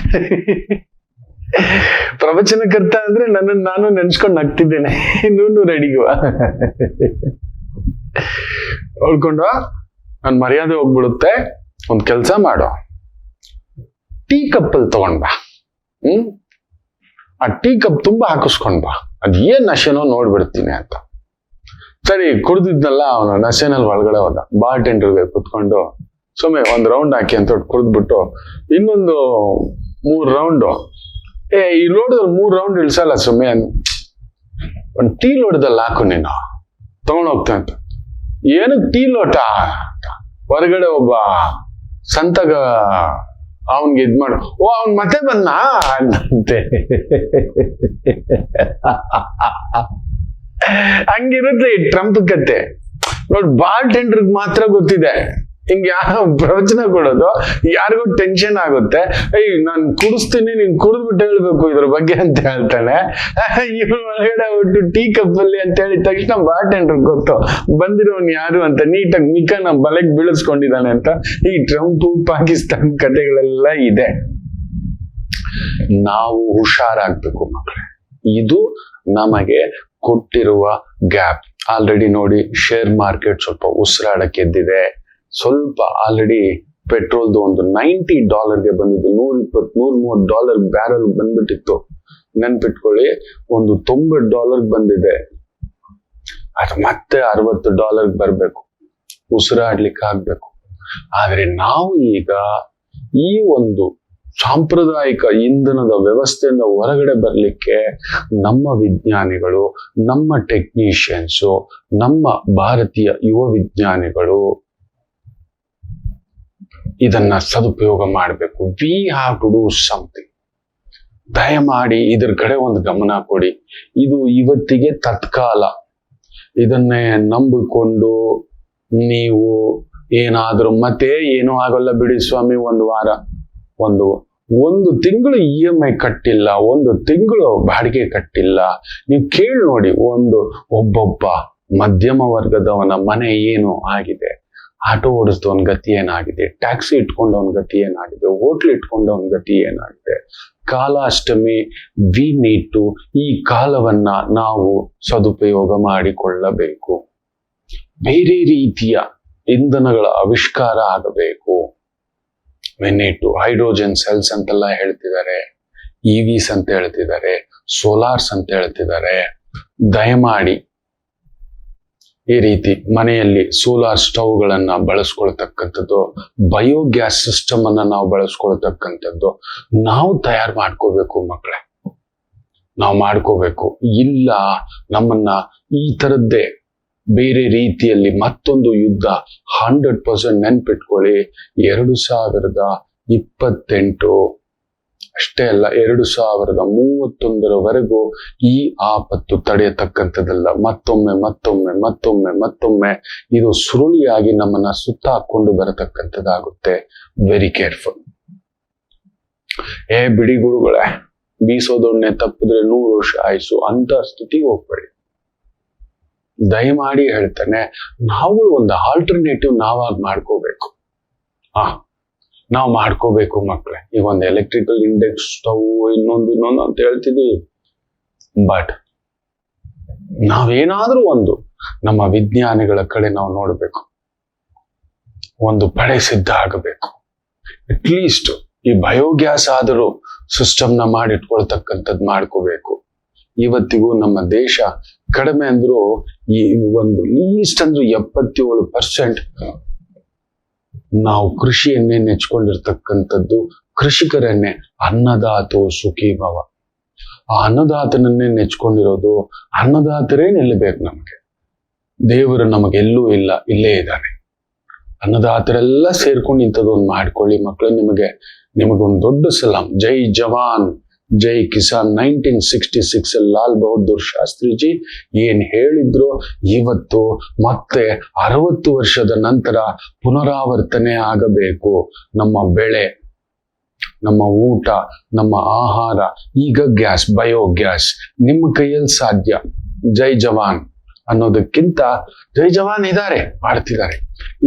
ಪ್ರವಚನಕರ್ತ ಅಂದ್ರೆ ನನ್ನನ್ನು ನಾನು ನೆನ್ಸ್ಕೊಂಡು ನಗ್ತಿದ್ದೇನೆ. 100 ಅಡಿಗೂ ಹೊಳ್ಕೊಂಡು ನನ್ ಮರ್ಯಾದೆ ಹೋಗ್ಬಿಡುತ್ತೆ. ಒಂದ್ ಕೆಲ್ಸ ಮಾಡೋ, ಟೀ ಕಪ್ಪಲ್ಲಿ ತಗೊಂಡ್ ಬಾ, ಆ ಟೀ ಕಪ್ ತುಂಬಾ ಹಾಕಿಸ್ಕೊಂಡ್ ಬಾ, ಅದ್ ಏನ್ ನಶೆನೋ ನೋಡ್ಬಿಡ್ತೀನಿ ಅಂತ. ಸರಿ ಕುಡ್ದಿದ್ನಲ್ಲ, ಅವನು ನಶೆನಲ್ಲಿ ಒಳಗಡೆ ಹೋದ. ಬಾರ್ ಟೆಂಡರ್ಗೆ ಕುತ್ಕೊಂಡು ಸುಮ್ಮನೆ 1 ರೌಂಡ್ ಹಾಕಿ ಅಂತ ಕುಡಿದ್ಬಿಟ್ಟು ಇನ್ನೊಂದು 3 ರೌಂಡು. ಈ ಲೋಡದಲ್ಲಿ 3 ರೌಂಡ್ ಇಳಿಸಲ್ಲ ಸುಮ್ಮನೆ, ಒಂದು ಟೀ ಲೋಟದಲ್ಲಿ ಹಾಕು ನೀನು, ತಗೊಂಡ್ ಹೋಗ್ತೇನೆ ಅಂತ. ಏನಕ್ಕೆ ಟೀ ಲೋಟ? ಹೊರಗಡೆ ಒಬ್ಬ ಸಂತಗ ಅವನ್ಗೆ ಇದ್ ಮಾಡು. ಅವ್ನ್ ಮತ್ತೆ ಬಂದ ಅಂತೆ. ಹಂಗಿರುತ್ತೆ ಈ ಟ್ರಂಪ್ ಕತೆ ನೋಡಿ. ಬಾರ್ ಟೆಂಡರ್ಗ್ ಮಾತ್ರ ಗೊತ್ತಿದೆ ಹಿಂಗೆ ಪ್ರವಚನ ಕೊಡೋದು. ಯಾರಿಗೂ ಟೆನ್ಷನ್ ಆಗುತ್ತೆ, ನಾನು ಕುಡಿಸ್ತೀನಿ, ನೀನ್ ಕುಡಿದ್ಬಿಟ್ಟು ಹೇಳ್ಬೇಕು ಇದ್ರ ಬಗ್ಗೆ ಅಂತ ಹೇಳ್ತಾನೆ. ಇವ್ರ ಒಳಗಡೆ ಒಟ್ಟು ಟೀ ಕಪ್ಪಲ್ಲಿ ಅಂತ ಹೇಳಿದ ತಕ್ಷಣ ಬಾರ್ ಟೆಂಡರ್ ಗೊತ್ತು ಬಂದಿರೋನ್ ಯಾರು ಅಂತ. ನೀಟಾಗಿ ಮಿಕನ ಬಲೆಗ್ ಬೀಳಿಸ್ಕೊಂಡಿದ್ದಾನೆ ಅಂತ. ಈ ಟ್ರಂಪ್ ಪಾಕಿಸ್ತಾನ ಕಥೆಗಳೆಲ್ಲ ಇದೆ. ನಾವು ಹುಷಾರಾಗ್ಬೇಕು ಮಕ್ಕಳೇ. ಇದು ನಮಗೆ ಕೊಟ್ಟಿರುವ ಗ್ಯಾಪ್. ಆಲ್ರೆಡಿ ನೋಡಿ, ಶೇರ್ ಮಾರ್ಕೆಟ್ ಸ್ವಲ್ಪ ಉಸಿರಾಡಕ್ಕೆ ಎದ್ದಿದೆ. ಸ್ವಲ್ಪ ಆಲ್ರೆಡಿ ಪೆಟ್ರೋಲ್ದು ಒಂದು $90 ಬಂದಿದ್ದು, $120-130 ಬ್ಯಾರಲ್ ಬಂದ್ಬಿಟ್ಟಿತ್ತು. ನೆನ್ಪಿಟ್ಕೊಳ್ಳಿ, ಒಂದು $90 ಬಂದಿದೆ. ಅದು ಮತ್ತೆ $60 ಬರ್ಬೇಕು, ಉಸಿರಾಡ್ಲಿಕ್ಕೆ ಆಗ್ಬೇಕು. ಆದ್ರೆ ನಾವು ಈಗ ಈ ಒಂದು ಸಾಂಪ್ರದಾಯಿಕ ಇಂಧನದ ವ್ಯವಸ್ಥೆಯಿಂದ ಹೊರಗಡೆ ಬರ್ಲಿಕ್ಕೆ ನಮ್ಮ ವಿಜ್ಞಾನಿಗಳು, ನಮ್ಮ ಟೆಕ್ನಿಷಿಯನ್ಸು, ನಮ್ಮ ಭಾರತೀಯ ಯುವ ವಿಜ್ಞಾನಿಗಳು ಇದನ್ನ ಸದುಪಯೋಗ ಮಾಡಬೇಕು. We have to do something. ದಯಮಾಡಿ ಇದ್ರ ಕಡೆ ಒಂದು ಗಮನ ಕೊಡಿ. ಇದು ಇವತ್ತಿಗೆ ತತ್ಕಾಲ. ಇದನ್ನೇ ನಂಬಿಕೊಂಡು ನೀವು ಏನಾದ್ರೂ ಮತ್ತೆ ಏನೂ ಆಗಲ್ಲ ಬಿಡಿ ಸ್ವಾಮಿ, 1 ವಾರ, ಒಂದು ತಿಂಗಳು EMI ಕಟ್ಟಿಲ್ಲ, 1 ತಿಂಗಳು ಬಾಡಿಗೆ ಕಟ್ಟಿಲ್ಲ. ನೀವು ಕೇಳಿ ನೋಡಿ, ಒಬ್ಬೊಬ್ಬ ಮಧ್ಯಮ ವರ್ಗದವನ ಮನೆ ಏನು ಆಗಿದೆ, ಆಟೋ ಓಡಿಸಿದವನ ಗತಿ ಏನಾಗಿದೆ, ಟ್ಯಾಕ್ಸಿ ಇಟ್ಕೊಂಡವನ ಗತಿ ಏನಾಗಿದೆ, ಹೋಟ್ಲ್ ಇಟ್ಕೊಂಡವನ ಗತಿ ಏನಾಗಿದೆ. ಕಾಲಾಷ್ಟಮಿ, ವಿ ನೀಡ್ ಟು, ಈ ಕಾಲವನ್ನ ನಾವು ಸದುಪಯೋಗ ಮಾಡಿಕೊಳ್ಳಬೇಕು. ಬೇರೆ ರೀತಿಯ ಇಂಧನಗಳ ಆವಿಷ್ಕಾರ ಆಗಬೇಕು. We need to hydrogen cells ಅಂತೆಲ್ಲ ಹೇಳ್ತಿದ್ದಾರೆ, ಇವಿಸ್ ಅಂತ ಹೇಳ್ತಿದ್ದಾರೆ, ಸೋಲಾರ್ಸ್ ಅಂತ ಹೇಳ್ತಿದ್ದಾರೆ. ದಯಮಾಡಿ ಈ ರೀತಿ ಮನೆಯಲ್ಲಿ ಸೋಲಾರ್ ಸ್ಟವ್ಗಳನ್ನ ಬಳಸ್ಕೊಳ್ತಕ್ಕಂಥದ್ದು, ಬಯೋಗ್ಯಾಸ್ ಸಿಸ್ಟಮ್ ಅನ್ನ ನಾವು ಬಳಸ್ಕೊಳ್ತಕ್ಕಂಥದ್ದು ನಾವು ತಯಾರು ಮಾಡ್ಕೋಬೇಕು ಮಕ್ಕಳೇ, ನಾವು ಮಾಡ್ಕೋಬೇಕು. ಇಲ್ಲ ನಮ್ಮನ್ನ ಈ ತರದ್ದೇ ಬೇರೆ ರೀತಿಯಲ್ಲಿ ಮತ್ತೊಂದು ಯುದ್ಧ 100% ನೆನ್ಪಿಟ್ಕೊಳ್ಳಿ. 2028 ಅಷ್ಟೇ ಅಲ್ಲ, 2031 ಈ ಆಪತ್ತು ತಡೆಯತಕ್ಕಂಥದ್ದಲ್ಲ. ಮತ್ತೊಮ್ಮೆ ಇದು ಸುರುಳಿಯಾಗಿ ನಮ್ಮನ್ನ ಸುತ್ತಾಕೊಂಡು ಬರತಕ್ಕಂಥದ್ದಾಗುತ್ತೆ. Very careful. ಬಿಡಿ ಗುರುಗಳೇ, ಬೀಸೋದೊಣ್ಣೆ ತಪ್ಪಿದ್ರೆ 100 ವರ್ಷ ಆಯ್ಸು ಅಂತ ಸ್ಥಿತಿಗೆ ಹೋಗ್ಬೇಡಿ. ದಯಮಾಡಿ ಹೇಳ್ತಾನೆ, ನಾವು ಒಂದು ಆಲ್ಟರ್ನೇಟಿವ್ ನಾವಾಗಿ ಮಾಡ್ಕೋಬೇಕು. ನಾವು ಮಾಡ್ಕೋಬೇಕು ಮಕ್ಕಳೇ. ಈಗ ಒಂದು ಎಲೆಕ್ಟ್ರಿಕಲ್ ಇಂಡೆಕ್ಸ್ ಸ್ಟವ್ ಇನ್ನೊಂದು ಅಂತ ಹೇಳ್ತಿದ್ದೀವಿ. ಬಟ್ ನಾವೇನಾದ್ರೂ ಒಂದು ನಮ್ಮ ವಿಜ್ಞಾನಿಗಳ ಕಡೆ ನಾವು ನೋಡ್ಬೇಕು, ಒಂದು ಪಡೆ ಸಿದ್ಧ ಆಗಬೇಕು. ಅಟ್ಲೀಸ್ಟ್ ಈ ಬಯೋಗ್ಯಾಸ್ ಆದರೂ ಸಿಸ್ಟಮ್ನ ಮಾಡಿಟ್ಕೊಳ್ತಕ್ಕಂಥದ್ದು ಮಾಡ್ಕೋಬೇಕು. ಇವತ್ತಿಗೂ ನಮ್ಮ ದೇಶ ಕಡಿಮೆ ಅಂದ್ರೂ ಈ ಒಂದು ಲೀಸ್ಟ್ ಅಂದ್ರೂ 77% ನಾವು ಕೃಷಿಯನ್ನೇ ನೆಚ್ಕೊಂಡಿರ್ತಕ್ಕಂಥದ್ದು. ಕೃಷಿಕರನ್ನೇ ಅನ್ನದಾತೋ ಸುಖೀ ಭವ, ಆ ಅನ್ನದಾತನನ್ನೇ ನೆಚ್ಕೊಂಡಿರೋದು. ಅನ್ನದಾತರೇ ನಿಲ್ಲಬೇಕು ನಮಗೆ. ದೇವರು ನಮಗೆಲ್ಲೂ ಇಲ್ಲ, ಇಲ್ಲೇ ಇದ್ದಾನೆ. ಅನ್ನದಾತರೆಲ್ಲ ಸೇರ್ಕೊಂಡು ಇಂಥದ್ದೊಂದು ಮಾಡ್ಕೊಳ್ಳಿ ಮಕ್ಕಳು. ನಿಮಗೊಂದು ದೊಡ್ಡ ಸಲಾಂ. ಜೈ ಜವಾನ್ ಜೈ ಕಿಸಾನ್. 1966 ಲಾಲ್ ಬಹದ್ದೂರ್ ಶಾಸ್ತ್ರಿಜಿ ಏನ್ ಹೇಳಿದ್ರು ಇವತ್ತು ಮತ್ತೆ 60 ವರ್ಷದ ನಂತರ ಪುನರಾವರ್ತನೆ ಆಗಬೇಕು. ನಮ್ಮ ಬೆಳೆ, ನಮ್ಮ ಊಟ, ನಮ್ಮ ಆಹಾರ, ಈಗ ಗ್ಯಾಸ್, ಬಯೋಗ್ಯಾಸ್ ನಿಮ್ಮ ಕೈಯಲ್ಲಿ ಸಾಧ್ಯ. ಜೈ ಜವಾನ್ ಅನ್ನೋದಕ್ಕಿಂತ ಜೈ ಜವಾನ್ ಇದ್ದಾರೆ, ಮಾಡ್ತಿದ್ದಾರೆ.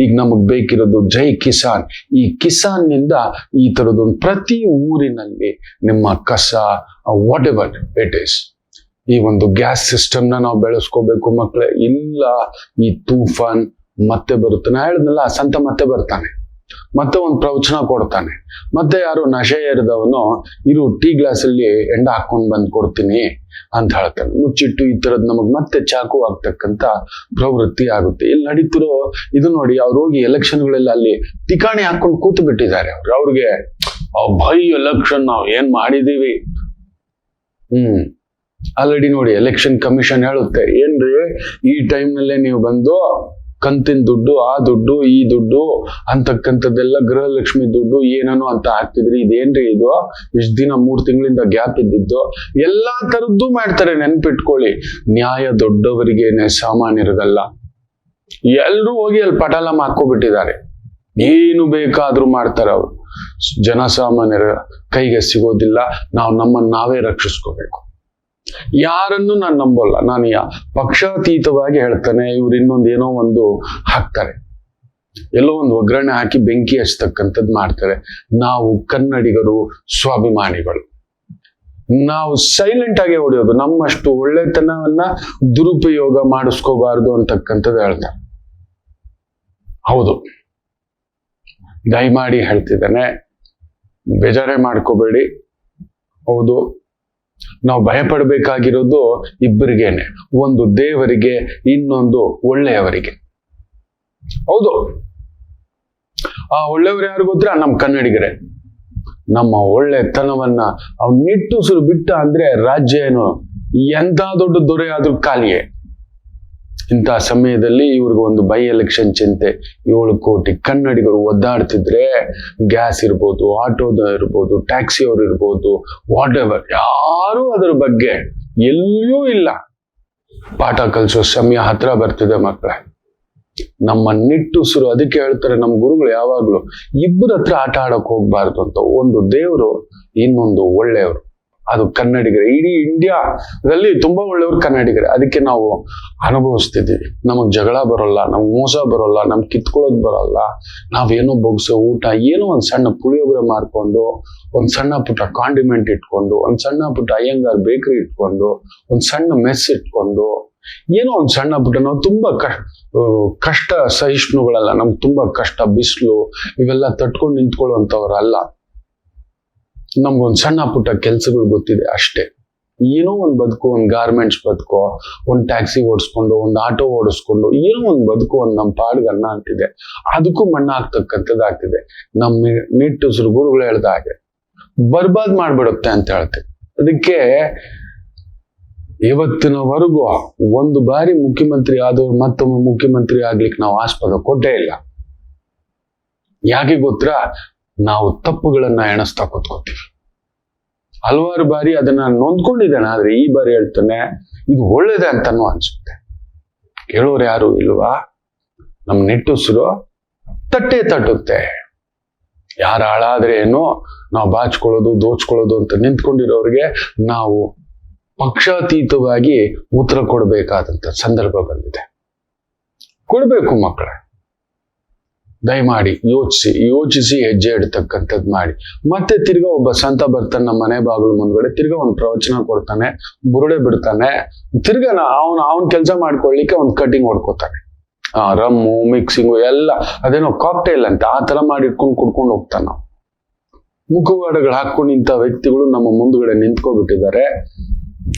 ಈಗ ನಮಗ್ ಬೇಕಿರೋದು ಜೈ ಕಿಸಾನ್. ಈ ಕಿಸಾನ್ ನಿಂದ ಈ ತರದೊಂದು ಪ್ರತಿ ಊರಿನಲ್ಲಿ ನಿಮ್ಮ ಕಸ, ವಾಟ್ ಎವರ್ ಇಟ್ ಈಸ್, ಈ ಒಂದು ಗ್ಯಾಸ್ ಸಿಸ್ಟಮ್ನ ನಾವು ಬೆಳೆಸ್ಕೋಬೇಕು ಮಕ್ಕಳೇ. ಇಲ್ಲ ಈ ತೂಫಾನ್ ಮತ್ತೆ ಬರುತ್ತೆ. ನಾ ಹೇಳಿದ್ನಲ್ಲ, ಸಂತ ಮತ್ತೆ ಬರ್ತಾನೆ, ಮತ್ತೆ ಒಂದು ಪ್ರವಚನ ಕೊಡ್ತಾನೆ, ಮತ್ತೆ ಯಾರೋ ನಶೆ ಏರಿದವನು ಇರು ಟೀ ಗ್ಲಾಸಲ್ಲಿ ಎಂಡ ಹಾಕೊಂಡು ಬಂದು ಕೊಡ್ತೀನಿ ಅಂತ ಹೇಳ್ತಾನೆ. ಮುಚ್ಚಿಟ್ಟು ಈ ತರದ್ ನಮಗ್ ಮತ್ತೆ ಚಾಕು ಆಗ್ತಕ್ಕಂಥ ಪ್ರವೃತ್ತಿ ಆಗುತ್ತೆ. ಇಲ್ಲಿ ನಡೀತಿರೋ ಇದು ನೋಡಿ, ಅವ್ರು ಹೋಗಿ ಎಲೆಕ್ಷನ್ಗಳೆಲ್ಲ ಅಲ್ಲಿ ಟಿಕಾಣಿ ಹಾಕೊಂಡು ಕೂತು ಬಿಟ್ಟಿದ್ದಾರೆ. ಅವ್ರಿಗೆ ಭೈ ಎಲೆಕ್ಷನ್ ನಾವು ಏನ್ ಮಾಡಿದೀವಿ. ಆಲ್ರೆಡಿ ನೋಡಿ ಎಲೆಕ್ಷನ್ ಕಮಿಷನ್ ಹೇಳುತ್ತೆ, ಏನ್ರಿ ಈ ಟೈಮ್ನಲ್ಲೇ ನೀವು ಬಂದು ಕಂತಿನ ದುಡ್ಡು, ಆ ದುಡ್ಡು, ಈ ದುಡ್ಡು ಅಂತಕ್ಕಂಥದ್ದೆಲ್ಲ ಗೃಹಲಕ್ಷ್ಮಿ ದುಡ್ಡು ಏನೇನೋ ಅಂತ ಹಾಕ್ತಿದ್ರಿ, ಇದೇನ್ರಿ ಇದು ಇಷ್ಟ ದಿನ 3 ತಿಂಗಳಿಂದ ಗ್ಯಾಪ್ ಇದ್ದಿದ್ದು, ಎಲ್ಲಾ ತರದ್ದು ಮಾಡ್ತಾರೆ. ನೆನ್ಪಿಟ್ಕೊಳ್ಳಿ, ನ್ಯಾಯ ದೊಡ್ಡವರಿಗೇನೆ, ಸಾಮಾನ್ಯರಿಗಲ್ಲ. ಎಲ್ರೂ ಹೋಗಿ ಅಲ್ಲಿ ಪಟಾಲ ಹಾಕೋಬಿಟ್ಟಿದ್ದಾರೆ. ಏನು ಬೇಕಾದ್ರೂ ಮಾಡ್ತಾರೆ ಅವರು. ಜನಸಾಮಾನ್ಯರ ಕೈಗೆ ಸಿಗೋದಿಲ್ಲ. ನಾವು ನಮ್ಮನ್ನು ನಾವೇ ರಕ್ಷಿಸ್ಕೋಬೇಕು. ಯಾರನ್ನು ನಾನು ನಂಬಲ್ಲ. ನಾನು ಪಕ್ಷಾತೀತವಾಗಿ ಹೇಳ್ತಾನೆ, ಇವ್ರು ಇನ್ನೊಂದು ಏನೋ ಒಂದು ಹಾಕ್ತಾರೆ, ಎಲ್ಲೋ ಒಂದು ಒಗ್ಗರಣೆ ಹಾಕಿ ಬೆಂಕಿ ಹಚ್ಚತಕ್ಕಂಥದ್ದು ಮಾಡ್ತಾರೆ. ನಾವು ಕನ್ನಡಿಗರು ಸ್ವಾಭಿಮಾನಿಗಳು, ನಾವು ಸೈಲೆಂಟ್ ಆಗಿ ಹೊಡೆಯೋದು. ನಮ್ಮಷ್ಟು ಒಳ್ಳೆತನವನ್ನ ದುರುಪಯೋಗ ಮಾಡಿಸ್ಕೋಬಾರ್ದು ಅಂತಕ್ಕಂಥದ್ದು ಹೇಳ್ತಾರೆ. ಹೌದು, ದಯಮಾಡಿ ಹೇಳ್ತಿದ್ದಾನೆ, ಬೇಜಾರೇ ಮಾಡ್ಕೋಬೇಡಿ. ಹೌದು, ನಾವು ಭಯಪಡಬೇಕಾಗಿರೋದು ಇಬ್ಬರಿಗೇನೆ, ಒಂದು ದೇವರಿಗೆ, ಇನ್ನೊಂದು ಒಳ್ಳೆಯವರಿಗೆ. ಹೌದು, ಆ ಒಳ್ಳೆಯವರು ಯಾರು ಗೊತ್ತಾ? ನಮ್ಮ ಕನ್ನಡಿಗರೇ. ನಮ್ಮ ಒಳ್ಳೆತನವನ್ನ ಅವ್ನು ನಿಟ್ಟುಸಿರು ಬಿಟ್ಟ ಅಂದ್ರೆ ರಾಜ್ಯ ಏನು ಎಂತ ದೊಡ್ಡ ದೊರೆ ಆದ್ರೂ ಖಾಲಿಯೇ. ಇಂಥ ಸಮಯದಲ್ಲಿ ಇವ್ರಿಗೆ ಒಂದು ಬೈ ಎಲೆಕ್ಷನ್ ಚಿಂತೆ. 7 ಕೋಟಿ ಕನ್ನಡಿಗರು ಒದ್ದಾಡ್ತಿದ್ರೆ, ಗ್ಯಾಸ್ ಇರ್ಬೋದು, ಆಟೋದ ಇರ್ಬೋದು, ಟ್ಯಾಕ್ಸಿ ಅವ್ರು ಇರ್ಬೋದು, ವಾಟ್ ಎವರ್, ಯಾರು ಅದರ ಬಗ್ಗೆ ಎಲ್ಲಿಯೂ ಇಲ್ಲ. ಪಾಠ ಕಲಿಸೋ ಸಮಯ ಹತ್ರ ಬರ್ತಿದೆ ಮಕ್ಕಳೇ. ನಮ್ಮ ನಿಟ್ಟುಸಿರು, ಅದಕ್ಕೆ ಹೇಳ್ತಾರೆ ನಮ್ಮ ಗುರುಗಳು ಯಾವಾಗ್ಲೂ, ಇಬ್ಬರ ಹತ್ರ ಆಟ ಆಡಕ್ ಹೋಗ್ಬಾರ್ದು ಅಂತ. ಒಂದು ದೇವರು, ಇನ್ನೊಂದು ಒಳ್ಳೆಯವರು. ಅದು ಕನ್ನಡಿಗರೇ. ಇಡೀ ಇಂಡಿಯಾದಲ್ಲಿ ತುಂಬಾ ಒಳ್ಳೆಯವರು ಕನ್ನಡಿಗರೇ. ಅದಕ್ಕೆ ನಾವು ಅನುಭವಿಸ್ತಿದ್ದೀವಿ. ನಮಗ್ ಜಗಳ ಬರೋಲ್ಲ, ನಮ್ಗೆ ಮೋಸ ಬರೋಲ್ಲ, ನಮ್ಗೆ ಕಿತ್ಕೊಳ್ಳೋದು ಬರೋಲ್ಲ. ನಾವೇನೋ ಬೊಗ್ಸೋ ಊಟ, ಏನೋ ಒಂದ್ ಸಣ್ಣ ಪುಳಿಯೋಗರೆ ಮಾಡ್ಕೊಂಡು, ಒಂದ್ ಸಣ್ಣ ಪುಟ್ಟ ಕಾಂಡಿಮೆಂಟ್ ಇಟ್ಕೊಂಡು, ಒಂದ್ ಸಣ್ಣ ಪುಟ್ಟ ಅಯ್ಯಂಗಾರ್ ಬೇಕರಿ ಇಟ್ಕೊಂಡು, ಒಂದ್ ಸಣ್ಣ ಮೆಸ್ ಇಟ್ಕೊಂಡು, ಏನೋ ಒಂದ್ ಸಣ್ಣ ಪುಟ್ಟ, ನಾವು ತುಂಬಾ ಕಷ್ಟ ಸಹಿಷ್ಣುಗಳಲ್ಲ. ನಮ್ಗೆ ತುಂಬಾ ಕಷ್ಟ, ಬಿಸಿಲು ಇವೆಲ್ಲ ತಟ್ಕೊಂಡು ನಿಂತ್ಕೊಳ್ಳುವಂಥವ್ರಲ್ಲ. ನಮ್ಗೊಂದ್ ಸಣ್ಣ ಪುಟ್ಟ ಕೆಲ್ಸಗಳು ಗೊತ್ತಿದೆ ಅಷ್ಟೇ. ಏನೋ ಒಂದ್ ಬದುಕು, ಒಂದ್ ಗಾರ್ಮೆಂಟ್ಸ್ ಬದುಕೋ, ಒಂದ್ ಟ್ಯಾಕ್ಸಿ ಓಡಿಸ್ಕೊಂಡು, ಒಂದ್ ಆಟೋ ಓಡಿಸ್ಕೊಂಡು, ಏನೋ ಒಂದ್ ಬದುಕು, ಒಂದ್ ನಮ್ ಪಾಡ್ಗೆ ಅನ್ನ ಅಂತಿದೆ. ಅದಕ್ಕೂ ಮಣ್ಣ ಆಗ್ತಕ್ಕಂಥದ್ದಾಗ್ತಿದೆ. ನಮ್ಮ ನಿಟ್ಟುಸಿರು ಗುರುಗಳು ಹೇಳ್ದ ಹಾಗೆ ಬರ್ಬಾದ್ ಮಾಡ್ಬಿಡುತ್ತೆ ಅಂತ ಹೇಳ್ತೀವಿ. ಅದಕ್ಕೆ ಇವತ್ತಿನವರೆಗೂ ಒಂದು ಬಾರಿ ಮುಖ್ಯಮಂತ್ರಿ ಆದವ್ರು ಮತ್ತೊಮ್ಮೆ ಮುಖ್ಯಮಂತ್ರಿ ಆಗ್ಲಿಕ್ಕೆ ನಾವು ಆಸ್ಪದ ಕೊಟ್ಟೇ ಇಲ್ಲ. ಯಾಕೆ ಗೊತ್ತಾ? ನಾವು ತಪ್ಪುಗಳನ್ನ ಎಣಿಸ್ತಾ ಕೂತ್ಕೋತೀವಿ. ಹಲವಾರು ಬಾರಿ ಅದನ್ನ ನೊಂದ್ಕೊಂಡಿದ್ದೇನೆ, ಆದ್ರೆ ಈ ಬಾರಿ ಹೇಳ್ತಾನೆ ಇದು ಒಳ್ಳೇದೆ ಅಂತಾನು ಅನ್ಸುತ್ತೆ. ಕೇಳೋರು ಯಾರು ಇಲ್ವಾ? ನಮ್ ನಿಟ್ಟುಸಿರು ತಟ್ಟೆ ತಟ್ಟುತ್ತೆ. ಯಾರ ಹಾಳಾದ್ರೆ ಏನೋ ನಾವು ಬಾಚ್ಕೊಳ್ಳೋದು, ದೋಚ್ಕೊಳ್ಳೋದು ಅಂತ ನಿಂತ್ಕೊಂಡಿರೋರಿಗೆ ನಾವು ಪಕ್ಷಾತೀತವಾಗಿ ಉತ್ತರ ಕೊಡಬೇಕಾದಂತ ಸಂದರ್ಭ ಬಂದಿದೆ. ಕೊಡ್ಬೇಕು ಮಕ್ಕಳೇ. ದಯಮಾಡಿ ಯೋಚಿಸಿ ಹೆಜ್ಜೆ ಇಡ್ತಕ್ಕಂಥದ್ದು ಮಾಡಿ. ಮತ್ತೆ ತಿರ್ಗಾ ಒಬ್ಬ ಸಂತ ಬರ್ತಾನೆ ನಮ್ಮ ಮನೆ ಬಾಗಿಲು ಮುಂದ್ಗಡೆ, ತಿರ್ಗಾ ಒಂದು ಪ್ರವಚನ ಕೊಡ್ತಾನೆ, ಬುರುಡೆ ಬಿಡ್ತಾನೆ, ತಿರ್ಗಾ ಅವನ್ ಕೆಲಸ ಮಾಡ್ಕೊಳ್ಳಿಕ್ಕೆ ಒಂದು ಕಟಿಂಗ್ ಹೊಡ್ಕೋತಾನೆ. ರಮ್ಮು ಮಿಕ್ಸಿಂಗು ಎಲ್ಲ ಅದೇನೋ ಕಾಕ್ಟೇಲ್ ಅಂತ ಆ ತರ ಮಾಡಿ ಇಟ್ಕೊಂಡು ಕುಡ್ಕೊಂಡು ಹೋಗ್ತಾನ. ನಾವು ಮುಖವಾಡಗಳು ಹಾಕೊಂಡು ಇಂಥ ವ್ಯಕ್ತಿಗಳು ನಮ್ಮ ಮುಂದ್ಗಡೆ ನಿಂತ್ಕೊಬಿಟ್ಟಿದ್ದಾರೆ.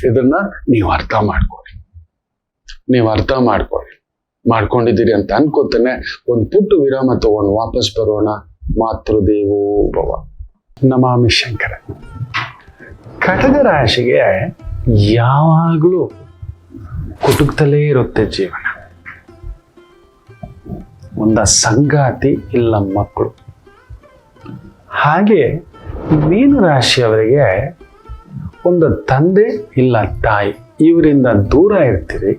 ಇದನ್ನ ನೀವು ಅರ್ಥ ಮಾಡ್ಕೊಳ್ಳಿ. ಮಾಡ್ಕೊಂಡಿದ್ದೀರಿ ಅಂತ ಅನ್ಕೋತಾನೆ. ಒಂದು ಪುಟ್ಟು ವಿರಾಮ ತಗೊಂಡು ವಾಪಸ್ ಬರೋಣ. ಮಾತೃದೇವೋ ಭವ. ನಮಾಮಿ ಶಂಕರ. ಕಟಕ ರಾಶಿಗೆ ಯಾವಾಗಲೂ ಕುಟುಕ್ತಲೇ ಇರುತ್ತೆ ಜೀವನ. ಒಂದ ಸಂಗಾತಿ ಇಲ್ಲ ಮಕ್ಕಳು. ಹಾಗೆ ಮೀನು ರಾಶಿಯವರಿಗೆ ಒಂದು ತಂದೆ ಇಲ್ಲ ತಾಯಿ, ಇವರಿಂದ ದೂರ ಇರ್ತೀರಿ,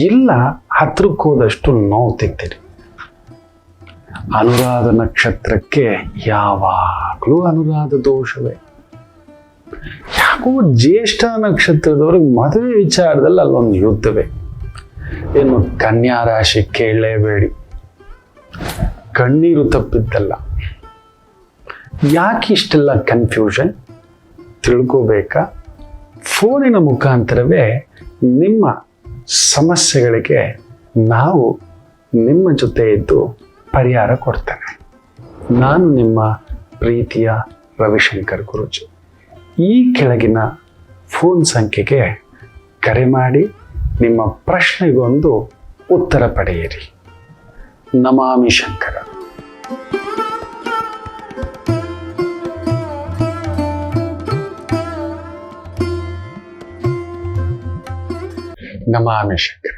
ಇಲ್ಲ ಹತ್ರಕ್ಕೆ ಹೋದಷ್ಟು ನೋವು ತಿಂತೀರಿ. ಅನುರಾಧ ನಕ್ಷತ್ರಕ್ಕೆ ಯಾವಾಗಲೂ ಅನುರಾಧ ದೋಷವೇ. ಯಾಕೋ ಜ್ಯೇಷ್ಠ ನಕ್ಷತ್ರದವ್ರಿಗೆ ಮದುವೆ ವಿಚಾರದಲ್ಲಿ ಅಲ್ಲೊಂದು ಯುದ್ಧವೇ. ಇನ್ನು ಕನ್ಯಾ ರಾಶಿ ಕೇಳಲೇಬೇಡಿ, ಕಣ್ಣೀರು ತಪ್ಪಿದ್ದಲ್ಲ. ಯಾಕೆ ಇಷ್ಟೆಲ್ಲ ಕನ್ಫ್ಯೂಷನ್ ತಿಳ್ಕೋಬೇಕಾ? ಫೋನಿನ ಮುಖಾಂತರವೇ ನಿಮ್ಮ ಸಮಸ್ಯೆಗಳಿಗೆ ನಾವು ನಿಮ್ಮ ಜೊತೆ ಇದ್ದು ಪರಿಹಾರ ಕೊಡ್ತೇನೆ. ನಾನು ನಿಮ್ಮ ಪ್ರೀತಿಯ ರವಿಶಂಕರ್ ಗುರೂಜಿ. ಈ ಕೆಳಗಿನ ಫೋನ್ ಸಂಖ್ಯೆಗೆ ಕರೆ ಮಾಡಿ ನಿಮ್ಮ ಪ್ರಶ್ನೆಗೊಂದು ಉತ್ತರ ಪಡೆಯಿರಿ. ನಮಾಮಿ ಶಂಕರ. ನಮಾಮಿ ಶಂಕರ.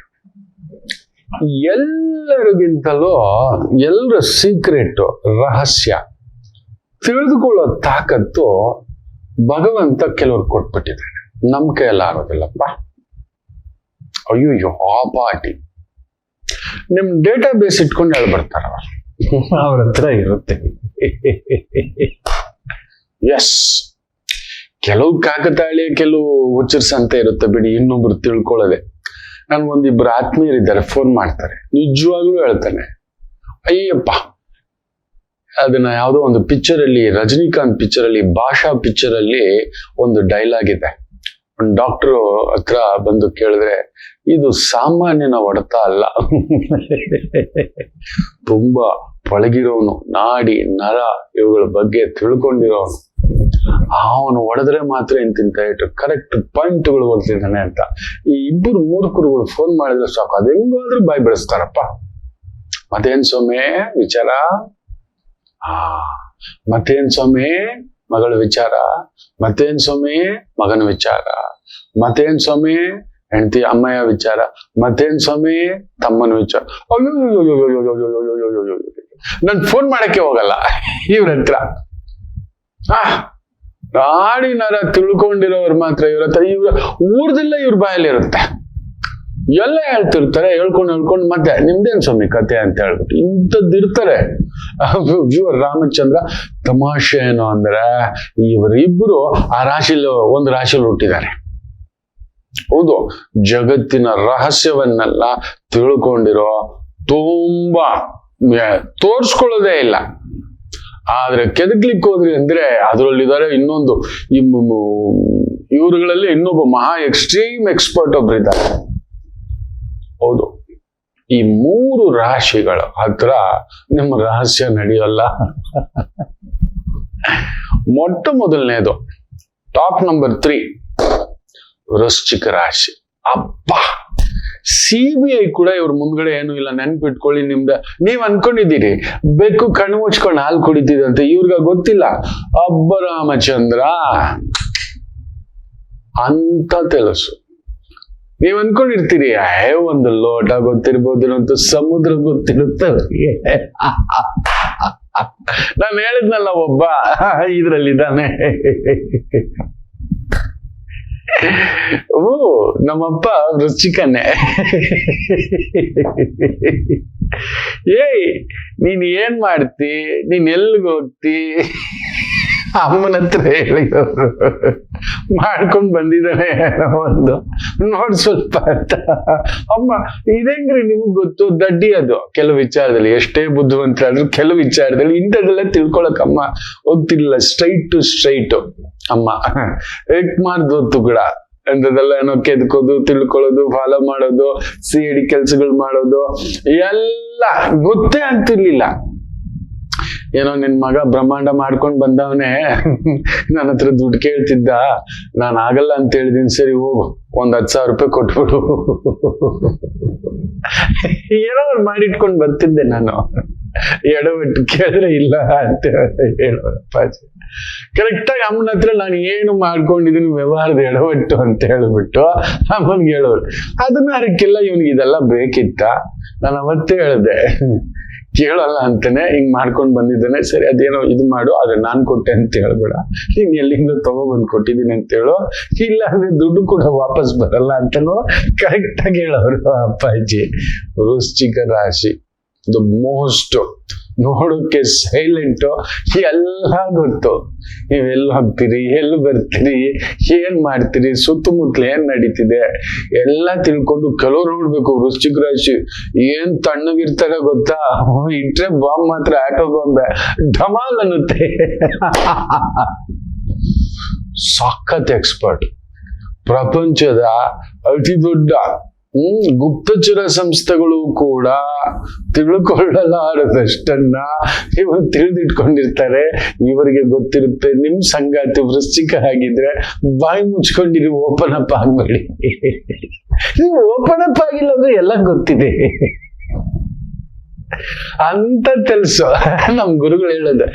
ಎಲ್ಲರಿಗಿಂತಲೂ ಎಲ್ಲರ ಸೀಕ್ರೆಟ್, ರಹಸ್ಯ ತಿಳಿದುಕೊಳ್ಳೋ ತಾಕತ್ತು ಭಗವಂತ ಕೆಲವ್ರು ಕೊಟ್ಬಿಟ್ಟಿದ್ದಾನೆ. ನಮ್ ಕೈಯಲ್ಲ ಆಗೋದಿಲ್ಲಪ್ಪ. ಅಯ್ಯೋ ಆ ಪಾಟಿ ನಿಮ್ ಡೇಟಾ ಬೇಸ್ ಇಟ್ಕೊಂಡು ಹೇಳ್ಬಿಡ್ತಾರ ಅವ್ರ ಹತ್ರ ಇರುತ್ತೆ. ಎಸ್, ಕೆಲವು ಕಾಕತಾಳಿ, ಕೆಲವು ಹುಚ್ಚರ್ಸ್ ಅಂತ ಇರುತ್ತೆ ಬಿಡಿ. ಇನ್ನೊಬ್ರು ತಿಳ್ಕೊಳ್ಳೋದೆ. ನನ್ಗೊಂದಿಬ್ರು ಆತ್ಮೀಯರಿದ್ದಾರೆ, ಫೋನ್ ಮಾಡ್ತಾರೆ, ನಿಜವಾಗ್ಲೂ ಹೇಳ್ತಾನೆ, ಅಯ್ಯಪ್ಪ ಅದನ್ನ ಯಾವುದೋ ಒಂದು ಪಿಕ್ಚರ್ ಅಲ್ಲಿ, ರಜನಿಕಾಂತ್ ಪಿಕ್ಚರ್ ಅಲ್ಲಿ, ಭಾಷಾ ಪಿಕ್ಚರ್ ಅಲ್ಲಿ ಒಂದು ಡೈಲಾಗ್ ಇದೆ. ಒಂದು ಡಾಕ್ಟರ್ ಹತ್ರ ಬಂದು ಕೇಳಿದ್ರೆ, ಇದು ಸಾಮಾನ್ಯನ ಹೊಡೆತ ಅಲ್ಲ, ತುಂಬಾ ಪಳಗಿರೋನು, ನಾಡಿ ನರ ಇವುಗಳ ಬಗ್ಗೆ ತಿಳ್ಕೊಂಡಿರೋನು, ಅವನು ಹೊಡೆದ್ರೆ ಮಾತ್ರ ಇಂತಿಂತ ಕರೆಕ್ಟ್ ಪಾಯಿಂಟ್ಗಳು ಹೊಡ್ತಿದ್ದಾನೆ ಅಂತ. ಈ ಇಬ್ಬರು ಮೂರ್ಖರುಗಳು ಫೋನ್ ಮಾಡಿದ್ರೆ ಸಾಕು, ಅದ್ ಹೆಂಗಾದ್ರೂ ಬಾಯ್ ಬೆಳೆಸ್ತಾರಪ್ಪ. ಮತ್ತೇನ್ ಸ್ವಾಮಿ ವಿಚಾರ? ಮತ್ತೇನ್ ಸ್ವಾಮಿ ಮಗಳ ವಿಚಾರ? ಮತ್ತೇನ್ ಸ್ವಾಮಿ ಮಗನ ವಿಚಾರ? ಮತ್ತೇನ್ ಸ್ವಾಮಿ ಹೆಂಡತಿ ಅಮ್ಮಯ್ಯ ವಿಚಾರ? ಮತ್ತೇನ್ ಸ್ವಾಮಿ ತಮ್ಮನ ವಿಚಾರ? ಅಯ್ಯೋ, ನನ್ ಫೋನ್ ಮಾಡಕ್ಕೆ ಹೋಗಲ್ಲ ಇವ್ರ ಹತ್ರ. ನಾಡಿ ನರ ತಿಳ್ಕೊಂಡಿರೋರು ಮಾತ್ರ ಇವ್ರ ಹತ್ರ. ಇವ್ರ ಊರ್ದೆಲ್ಲ ಇವ್ರ ಬಾಯಲ್ಲಿ ಇರುತ್ತೆ. ಎಲ್ಲ ಹೇಳ್ತಿರ್ತಾರೆ, ಹೇಳ್ಕೊಂಡು ಮತ್ತೆ ನಿಮ್ದೇನ್ ಸ್ವಾಮಿ ಕತೆ ಅಂತ ಹೇಳ್ಬಿಟ್ಟು ಇಂಥದ್ದು ಇರ್ತಾರೆ. ರಾಮಚಂದ್ರ ತಮಾಷೆ ಏನು ಅಂದ್ರೆ ಇವರಿಬ್ರು ಆ ರಾಶಿಲಿ ಒಂದು ರಾಶಿಯಲ್ಲಿ ಹುಟ್ಟಿದ್ದಾರೆ. ಹೌದು, ಜಗತ್ತಿನ ರಹಸ್ಯವನ್ನೆಲ್ಲ ತಿಳ್ಕೊಂಡಿರೋ, ತುಂಬಾ ತೋರ್ಸ್ಕೊಳ್ಳೋದೇ ಇಲ್ಲ. ಆದ್ರೆ ಕೆದಕ್ಲಿಕ್ಕೆ ಹೋದ್ರಿ ಅಂದ್ರೆ ಅದ್ರಲ್ಲಿದ್ದಾರೆ ಇನ್ನೊಂದು ಇವ್ರುಗಳಲ್ಲಿ ಇನ್ನೊಬ್ಬ ಮಹಾ ಎಕ್ಸ್ಟ್ರೀಮ್ ಎಕ್ಸ್ಪರ್ಟ್ ಒಬ್ರು ಇದ್ದಾರೆ. ಹೌದು, ಈ 3 ರಾಶಿಗಳ ಹತ್ರ ನಿಮ್ಮ ರಹಸ್ಯ ನಡೆಯಲ್ಲ. ಮೊಟ್ಟ ಮೊದಲನೇದು ಟಾಪ್ ನಂಬರ್ 3 ವೃಶ್ಚಿಕ ರಾಶಿ. ಅಪ್ಪ, CBI ಕೂಡ ಇವ್ರ ಮುಂದ್ಗಡೆ ಏನು ಇಲ್ಲ, ನೆನ್ಪಿಟ್ಕೊಳ್ಳಿ. ನೀವ್ ಅನ್ಕೊಂಡಿದ್ದೀರಿ ಬೆಕ್ಕು ಕಣ್ಣು ಮುಚ್ಕೊಂಡು ಹಾಲು ಕುಡಿತಿದೆ ಅಂತ, ಇವ್ರಿಗ ಗೊತ್ತಿಲ್ಲ ಅಬ್ಬ ರಾಮಚಂದ್ರ ಅಂತ తెలుసు. ನೀವ್ ಅನ್ಕೊಂಡಿರ್ತೀರಿ ಒಂದು ಲೋಟ ಗೊತ್ತಿರ್ಬೋದು ಅಂತ, ಸಮುದ್ರ ಗೊತ್ತಿರುತ್ತೆ. ನಾನು ಹೇಳಿದ್ನಲ್ಲ ಒಬ್ಬ ಇದ್ರಲ್ಲಿದ್ದಾನೆ. ಓ, ನಮ್ಮಪ್ಪ ವೃಶ್ಚಿಕನೇ. ಏಯ್, ನೀನ್ ಏನ್ ಮಾಡ್ತಿ, ನೀನ್ ಎಲ್ಲಿಗೆ ಹೋಗ್ತಿ, ಅಮ್ಮನ ಹತ್ರ ಹೇಳಿದವರು ಮಾಡ್ಕೊಂಡ್ ಬಂದಿದ್ದಾನೆ ಒಂದು ನೋಡ್ ಸ್ವಲ್ಪ ಅಂತ. ಅಮ್ಮ ಇದೇಂಗ್ರಿ ನಿಮಗ್ ಗೊತ್ತು, ದಡ್ಡಿ ಅದು. ಕೆಲವು ವಿಚಾರದಲ್ಲಿ ಎಷ್ಟೇ ಬುದ್ಧಿವಂತರಾದ್ರೂ ಕೆಲವು ವಿಚಾರದಲ್ಲಿ ಇಂಥದ್ದೆಲ್ಲ ತಿಳ್ಕೊಳಕ್ ಅಮ್ಮ ಹೋಗ್ತಿರ್ಲಿಲ್ಲ. ಸ್ಟ್ರೈಟ್ ಟು ಸ್ಟ್ರೈಟ್ ಅಮ್ಮ ಮಾಡ್ದೊತ್ತು ಕೂಡ ಅಂಥದ್ದೆಲ್ಲ ಏನೋ ಕೆದ್ಕೋದು, ತಿಳ್ಕೊಳ್ಳೋದು, ಫಾಲೋ ಮಾಡೋದು, CID ಕೆಲ್ಸಗಳು ಮಾಡೋದು ಎಲ್ಲ ಗೊತ್ತೇ ಆಗ್ತಿರ್ಲಿಲ್ಲ. ಏನೋ ನಿನ್ ಮಗ ಬ್ರಹ್ಮಾಂಡ ಮಾಡ್ಕೊಂಡ್ ಬಂದವನೇ ನನ್ನ ಹತ್ರ ದುಡ್ಡು ಕೇಳ್ತಿದ್ದ, ನಾನು ಆಗಲ್ಲ ಅಂತ ಹೇಳಿದೀನಿ, ಸರಿ ಹೋಗು ಒಂದ್ 10,000 ರೂಪಾಯಿ ಕೊಟ್ಬಿಡು, ಏನೋ ಮಾಡಿಟ್ಕೊಂಡ್ ಬರ್ತಿದ್ದೆ ನಾನು. ಎಡವಟ್ಟು ಕೇಳಿದ್ರೆ ಇಲ್ಲ ಅಂತ ಹೇಳೋರಪ್ಪ. ಕರೆಕ್ಟಾಗಿ ಅಮ್ಮನ ಹತ್ರ ನಾನು ಏನು ಮಾಡ್ಕೊಂಡಿದ್ದೀನಿ ವ್ಯವಹಾರದ ಎಡವಟ್ಟು ಅಂತ ಹೇಳ್ಬಿಟ್ಟು ಅಮ್ಮನ್ಗೆ ಹೇಳೋರು. ಅದನ್ನ ಅದಕ್ಕೆಲ್ಲ ಇವನಿಗೆ ಇದೆಲ್ಲ ಬೇಕಿತ್ತ. ನಾನು ಅವತ್ತೇ ಹೇಳ್ದೆ, ಕೇಳಲ್ಲ ಅಂತಾನೆ ಹಿಂಗ್ ಮಾಡ್ಕೊಂಡ್ ಬಂದಿದ್ದಾನೆ, ಸರಿ ಅದೇನೋ ಇದು ಮಾಡು, ಆದ್ರೆ ನಾನ್ ಕೊಟ್ಟೆ ಅಂತ ಹೇಳ್ಬೇಡ, ನೀನ್ ಎಲ್ಲಿಂದ ತಗೊಬಂದ್ ಕೊಟ್ಟಿದ್ದೀನಿ ಅಂತ ಹೇಳು, ಇಲ್ಲ ಅಂದ್ರೆ ದುಡ್ಡು ಕೂಡ ವಾಪಸ್ ಬರಲ್ಲ ಅಂತನೋ ಕರೆಕ್ಟ್ ಆಗಿ ಹೇಳೋರು ಅಪ್ಪಾಜಿ. ವೃಶ್ಚಿಕ ರಾಶಿ ದ ಮೋಸ್ಟ್, ನೋಡೋಕೆ ಸೈಲೆಂಟು, ಎಲ್ಲ ಗೊತ್ತು. ನೀವೆಲ್ಲ ಹೋಗ್ತೀರಿ, ಎಲ್ಲಿ ಬರ್ತೀರಿ, ಏನ್ ಮಾಡ್ತೀರಿ, ಸುತ್ತಮುತ್ತಲು ಏನ್ ನಡೀತಿದೆ ಎಲ್ಲ ತಿಳ್ಕೊಂಡು. ಕೆಲವ್ರು ನೋಡ್ಬೇಕು ವೃಶ್ಚಿಕ ರಾಶಿ ಏನ್ ತಣ್ಣಗಿರ್ತಾರೆ ಗೊತ್ತಾ, ಇಟ್ರೆ ಬಾಂಬ್ ಮಾತ್ರ ಆಟೋ ಬಾಂಬೆ ಢಮಾಲ್ ಅನ್ನುತ್ತೆ. ಸಖತ್ ಎಕ್ಸ್ಪರ್ಟ್. ಪ್ರಪಂಚದ ಅತಿ ದೊಡ್ಡ ಗುಪ್ತಚರ ಸಂಸ್ಥೆಗಳು ಕೂಡ ತಿಳ್ಕೊಳ್ಳಲಾರದಷ್ಟನ್ನ ಇವರು ತಿಳಿದಿಟ್ಕೊಂಡಿರ್ತಾರೆ. ಇವರಿಗೆ ಗೊತ್ತಿರುತ್ತೆ. ನಿಮ್ ಸಂಗಾತಿ ವೃಶ್ಚಿಕ ಆಗಿದ್ರೆ ಬಾಯಿ ಮುಚ್ಕೊಂಡಿರಿ, ಓಪನ್ ಅಪ್ ಆಗ್ಬೇಡಿ. ನೀವು ಓಪನ್ ಅಪ್ ಆಗಿಲ್ಲ ಅಂದ್ರೆ ಎಲ್ಲ ಗೊತ್ತಿದೆ ಅಂತ తెలుసు. ನಮ್ ಗುರುಗಳು ಹೇಳೋದು,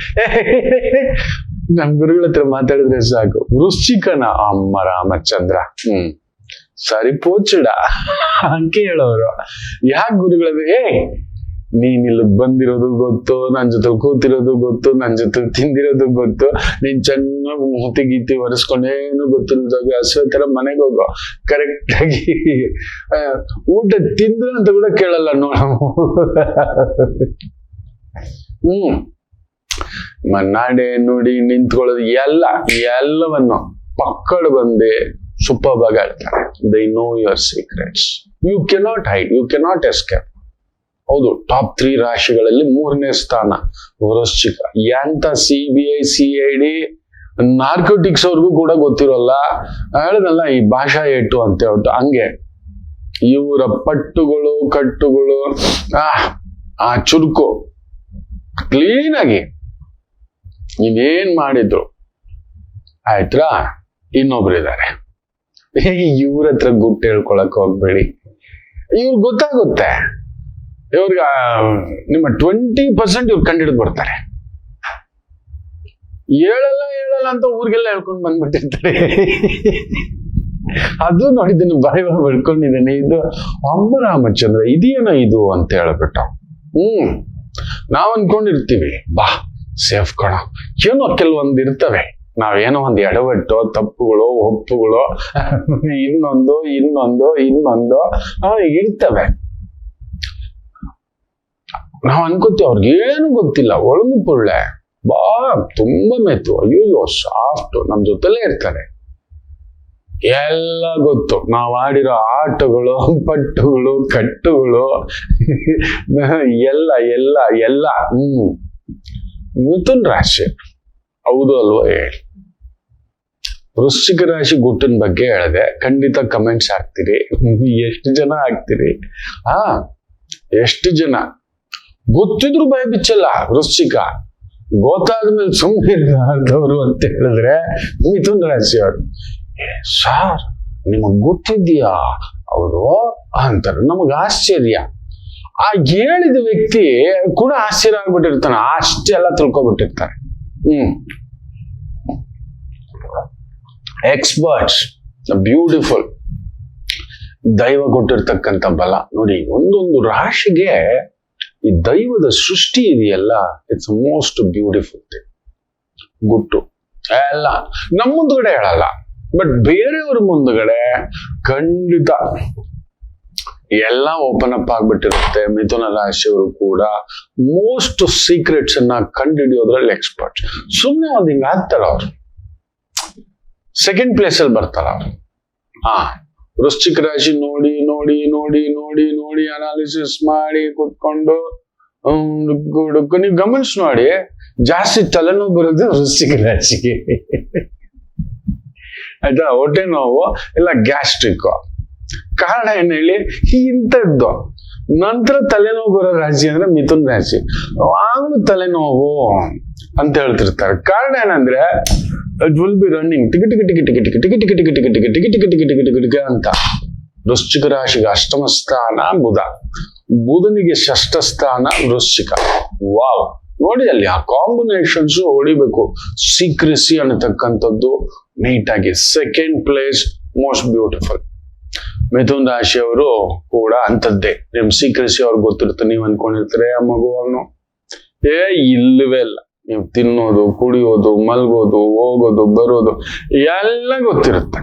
ನಮ್ ಗುರುಗಳ ಹತ್ರ ಮಾತಾಡಿದ್ರೆ ಸಾಕು, ವೃಶ್ಚಿಕನ ಅಮ್ಮ ರಾಮಚಂದ್ರ ಸರಿ ಪೋಚಡ ಅಂಕೆ ಹೇಳೋರು. ಯಾಕೆ ಗುರುಗಳೇ, ನೀನ್ ಇಲ್ಲಿ ಬಂದಿರೋದು ಗೊತ್ತು, ನನ್ ಜೊತೆ ಕೂತಿರೋದು ಗೊತ್ತು, ನನ್ ಜೊತೆ ತಿಂದಿರೋದು ಗೊತ್ತು, ನೀನ್ ಚೆನ್ನಾಗಿ ಮೂತಿ ಗೀತಿ ಒರೆಸ್ಕೊಂಡೇನು ಗೊತ್ತಿಲ್ಲದಾಗ ಹಸುವೆ ತರ ಮನೆಗೆ ಹೋಗೋ, ಕರೆಕ್ಟ್ ಆಗಿ ಊಟ ತಿಂದ್ರು ಅಂತ ಕೂಡ ಕೇಳಲ್ಲ ನೋಡ. ನಾಡೆ ನುಡಿ ನಿಂತ್ಕೊಳ್ಳೋದು ಎಲ್ಲವನ್ನು ಪಕ್ಕಡ್ ಬಂದೆ ಸೂಪರ್ ಆಗಿ ಹೇಳ್ತಾರೆ. They know your secrets. You cannot hide, you cannot escape. ಹೌದು, ಟಾಪ್ 3 ರಾಶಿಗಳಲ್ಲಿ 3ನೇ ಸ್ಥಾನ ವೃಶ್ಚಿಕ. ಎಂತ CBI CID ನಾರ್ಕೋಟಿಕ್ಸ್ ಅವ್ರಿಗೂ ಕೂಡ ಗೊತ್ತಿರೋಲ್ಲ. ಹೇಳದಲ್ಲ ಈ ಭಾಷಾ ಏಟು ಅಂತ ಹೇಳ್ಬಿಟ್ಟು, ಹಂಗೆ ಇವರ ಪಟ್ಟುಗಳು ಕಟ್ಟುಗಳು ಆ ಚುರುಕು ಕ್ಲೀನ್ ಆಗಿ ನೀವೇನ್ ಮಾಡಿದ್ರು ಆಯ್ತಾ. ಇನ್ನೊಬ್ರು ಇದ್ದಾರೆ, ಇವ್ರ ಹತ್ರ ಗುಟ್ಟು ಹೇಳ್ಕೊಳಕ್ ಹೋಗ್ಬೇಡಿ. ಇವ್ರಿಗೆ ಗೊತ್ತಾಗುತ್ತೆ, ಇವ್ರಿಗೆ ನಿಮ್ಮ 20% ಇವ್ರು ಕಂಡಿಡಿದು ಬರ್ತಾರೆ. ಹೇಳಲ್ಲ ಅಂತ ಊರಿಗೆಲ್ಲ ಹೇಳ್ಕೊಂಡು ಬಂದ್ಬಿಟ್ಟಿರ್ತಾರೆ. ಅದು ನೋಡಿದ್ದೀನಿ, ಬಾಯಿ ಬೆಳ್ಕೊಂಡಿದ್ದೇನೆ. ಇದು ಅಮ್ಮ ರಾಮಚಂದ್ರ ಇದೇನೋ ಇದು ಅಂತ ಹೇಳ್ಬಿಟ್ಟು. ನಾವ್ ಅನ್ಕೊಂಡಿರ್ತೀವಿ ಬಾ ಸೇಫ್ ಕಣ, ಏನೋ ಕೆಲವೊಂದು ಇರ್ತವೆ ನಾವೇನೋ ಒಂದು ಎಡವಟ್ಟು ತಪ್ಪುಗಳು ಒಪ್ಪುಗಳು ಇನ್ನೊಂದು ಇರ್ತವೆ. ನಾವ್ ಅನ್ಕೋತೀವಿ ಅವ್ರಿಗೇನು ಗೊತ್ತಿಲ್ಲ, ಒಳಗು ಪುಳ್ಳೆ ತುಂಬಾ ಮೆತ್ತು, ಅಯ್ಯೋ ಸಾಫ್ಟ್, ನಮ್ ಜೊತೆಲೇ ಇರ್ತಾರೆ, ಎಲ್ಲ ಗೊತ್ತು, ನಾವ್ ಆಡಿರೋ ಆಟಗಳು ಪಟ್ಟುಗಳು ಕಟ್ಟುಗಳು ಎಲ್ಲ ಎಲ್ಲ ಎಲ್ಲ. ಮಿಥುನ್ ರಾಶಿ ಹೌದು ಅಲ್ವಾ ಹೇಳಿ. ವೃಶ್ಚಿಕ ರಾಶಿ ಗುಟ್ಟಿನ ಬಗ್ಗೆ ಹೇಳಿದೆ, ಖಂಡಿತ ಕಮೆಂಟ್ಸ್ ಹಾಕ್ತೀರಿ. ಎಷ್ಟು ಜನ ಹಾಕ್ತೀರಿ? ಎಷ್ಟು ಜನ ಗೊತ್ತಿದ್ರು ಭಯ ಬಿಚ್ಚಲ್ಲ. ವೃಶ್ಚಿಕ ಗೊತ್ತಾದ್ಮೇಲೆ ಸುಮ್ಮನೆ ಅಂತ ಹೇಳಿದ್ರೆ ಮಿಥುನ್ ರಾಶಿಯವರು, ಸಾರ್ ನಿಮಗ್ ಗೊತ್ತಿದ್ಯಾ ಅವರು ಅಂತಾರೆ. ನಮಗ್ ಆಶ್ಚರ್ಯ. ಆ ಹೇಳಿದ ವ್ಯಕ್ತಿ ಕೂಡ ಆಶ್ಚರ್ಯ ಆಗ್ಬಿಟ್ಟಿರ್ತಾನೆ, ಅಷ್ಟೆಲ್ಲ ತಿಳ್ಕೊಬಿಟ್ಟಿರ್ತಾರೆ. Experts, beautiful. ದೈವ ಕೊಟ್ಟಿರ್ತಕ್ಕಂಥ ಬಲ ನೋಡಿ. ಒಂದೊಂದು ರಾಶಿಗೆ ಈ ದೈವದ ಸೃಷ್ಟಿ ಇದೆಯಲ್ಲ, ಇಟ್ಸ್ ಮೋಸ್ಟ್ ಬ್ಯೂಟಿಫುಲ್ ಥಿಂಗ್. ಗುಟ್ಟು ಎಲ್ಲ ನಮ್ಮ ಮುಂದ್ಗಡೆ ಹೇಳಲ್ಲ, ಬಟ್ ಬೇರೆಯವ್ರ ಮುಂದ್ಗಡೆ ಖಂಡಿತ ಎಲ್ಲ ಓಪನ್ ಅಪ್ ಆಗ್ಬಿಟ್ಟಿರುತ್ತೆ. ಮಿಥುನ ರಾಶಿಯವರು ಕೂಡ ಮೋಸ್ಟ್ ಸೀಕ್ರೆಟ್ಸ್ ಅನ್ನ ಕಂಡುಹಿಡಿಯೋದ್ರಲ್ಲಿ ಎಕ್ಸ್ಪರ್ಟ್. ಸುಮ್ಮನೆ ಒಂದ್ ಹಿಂಗ ಆಗ್ತಾರ ಅವ್ರು, ಸೆಕೆಂಡ್ ಪ್ಲೇಸ್ ಅಲ್ಲಿ ಬರ್ತಾರ ಅವ್ರು. ವೃಶ್ಚಿಕ ರಾಶಿ ನೋಡಿ ನೋಡಿ ನೋಡಿ ನೋಡಿ ನೋಡಿ ಅನಾಲಿಸಿಸ್ ಮಾಡಿ ಕುತ್ಕೊಂಡು ನೀವು ಗಮನಿಸಿ ನೋಡಿ, ಜಾಸ್ತಿ ತಲೆನೋವು ಬರೋದು ವೃಶ್ಚಿಕ ರಾಶಿಗೆ. ಆಯ್ತಾ? ಹೊಟ್ಟೆ ನೋವು ಇಲ್ಲ ಗ್ಯಾಸ್ಟ್ರಿಕ್. ಕಾರಣ ಏನ್ ಹೇಳಿ? ಇಂಥದ್ದು. ನಂತರ ತಲೆನೋವು ಬರೋ ರಾಶಿ ಅಂದ್ರೆ ಮಿಥುನ್ ರಾಶಿ. ಆಗ್ಲೂ ತಲೆನೋವು ಅಂತ ಹೇಳ್ತಿರ್ತಾರೆ. ಕಾರಣ ಏನಂದ್ರೆ ಇಟ್ ವಿಲ್ ಬಿ ರನ್ನಿಂಗ್ ಟಿಕಿ ಟಿಕಿ ಟಿಕಿ ಟಿಕಿ ಟಿಕಿ ಟಿಕಿ ಟಿಕಿ ಟಿಕಿ ಟಿಕಿ ಟಿಕಿ ಟಿಕಿ ಟಿಕಿ ಟಿಕಿ ಟಿಕಿ ಟಿಕಿ ಅಂತ. ವೃಶ್ಚಿಕ ರಾಶಿಗೆ ಅಷ್ಟಮ ಸ್ಥಾನ ಬುಧ, ಬುಧನಿಗೆ ಷಷ್ಠ ಸ್ಥಾನ ವೃಶ್ಚಿಕ. ವಾವ್, ನೋಡಿ ಅಲ್ಲಿ ಆ ಕಾಂಬಿನೇಷನ್ಸ್ ಹೊಡಿಬೇಕು. ಸೀಕ್ರೆಸಿ ಅನ್ನತಕ್ಕಂಥದ್ದು ನೀಟಾಗಿ second place most beautiful. Mithun ರಾಶಿಯವರು ಕೂಡ ಅಂತದ್ದೇ. ನಿಮ್ ಸೀಕ್ರೆಸಿ ಅವ್ರಿಗೆ ಗೊತ್ತಿರುತ್ತೆ. ನೀವ್ ಅನ್ಕೊಂಡಿರ್ತಾರೆ ಆ ಮಗು ಅವನು ಇಲ್ಲವೇ ಇಲ್ಲ. ನೀವು ತಿನ್ನೋದು, ಕುಡಿಯೋದು, ಮಲ್ಗೋದು, ಹೋಗೋದು, ಬರೋದು ಎಲ್ಲ ಗೊತ್ತಿರುತ್ತೆ.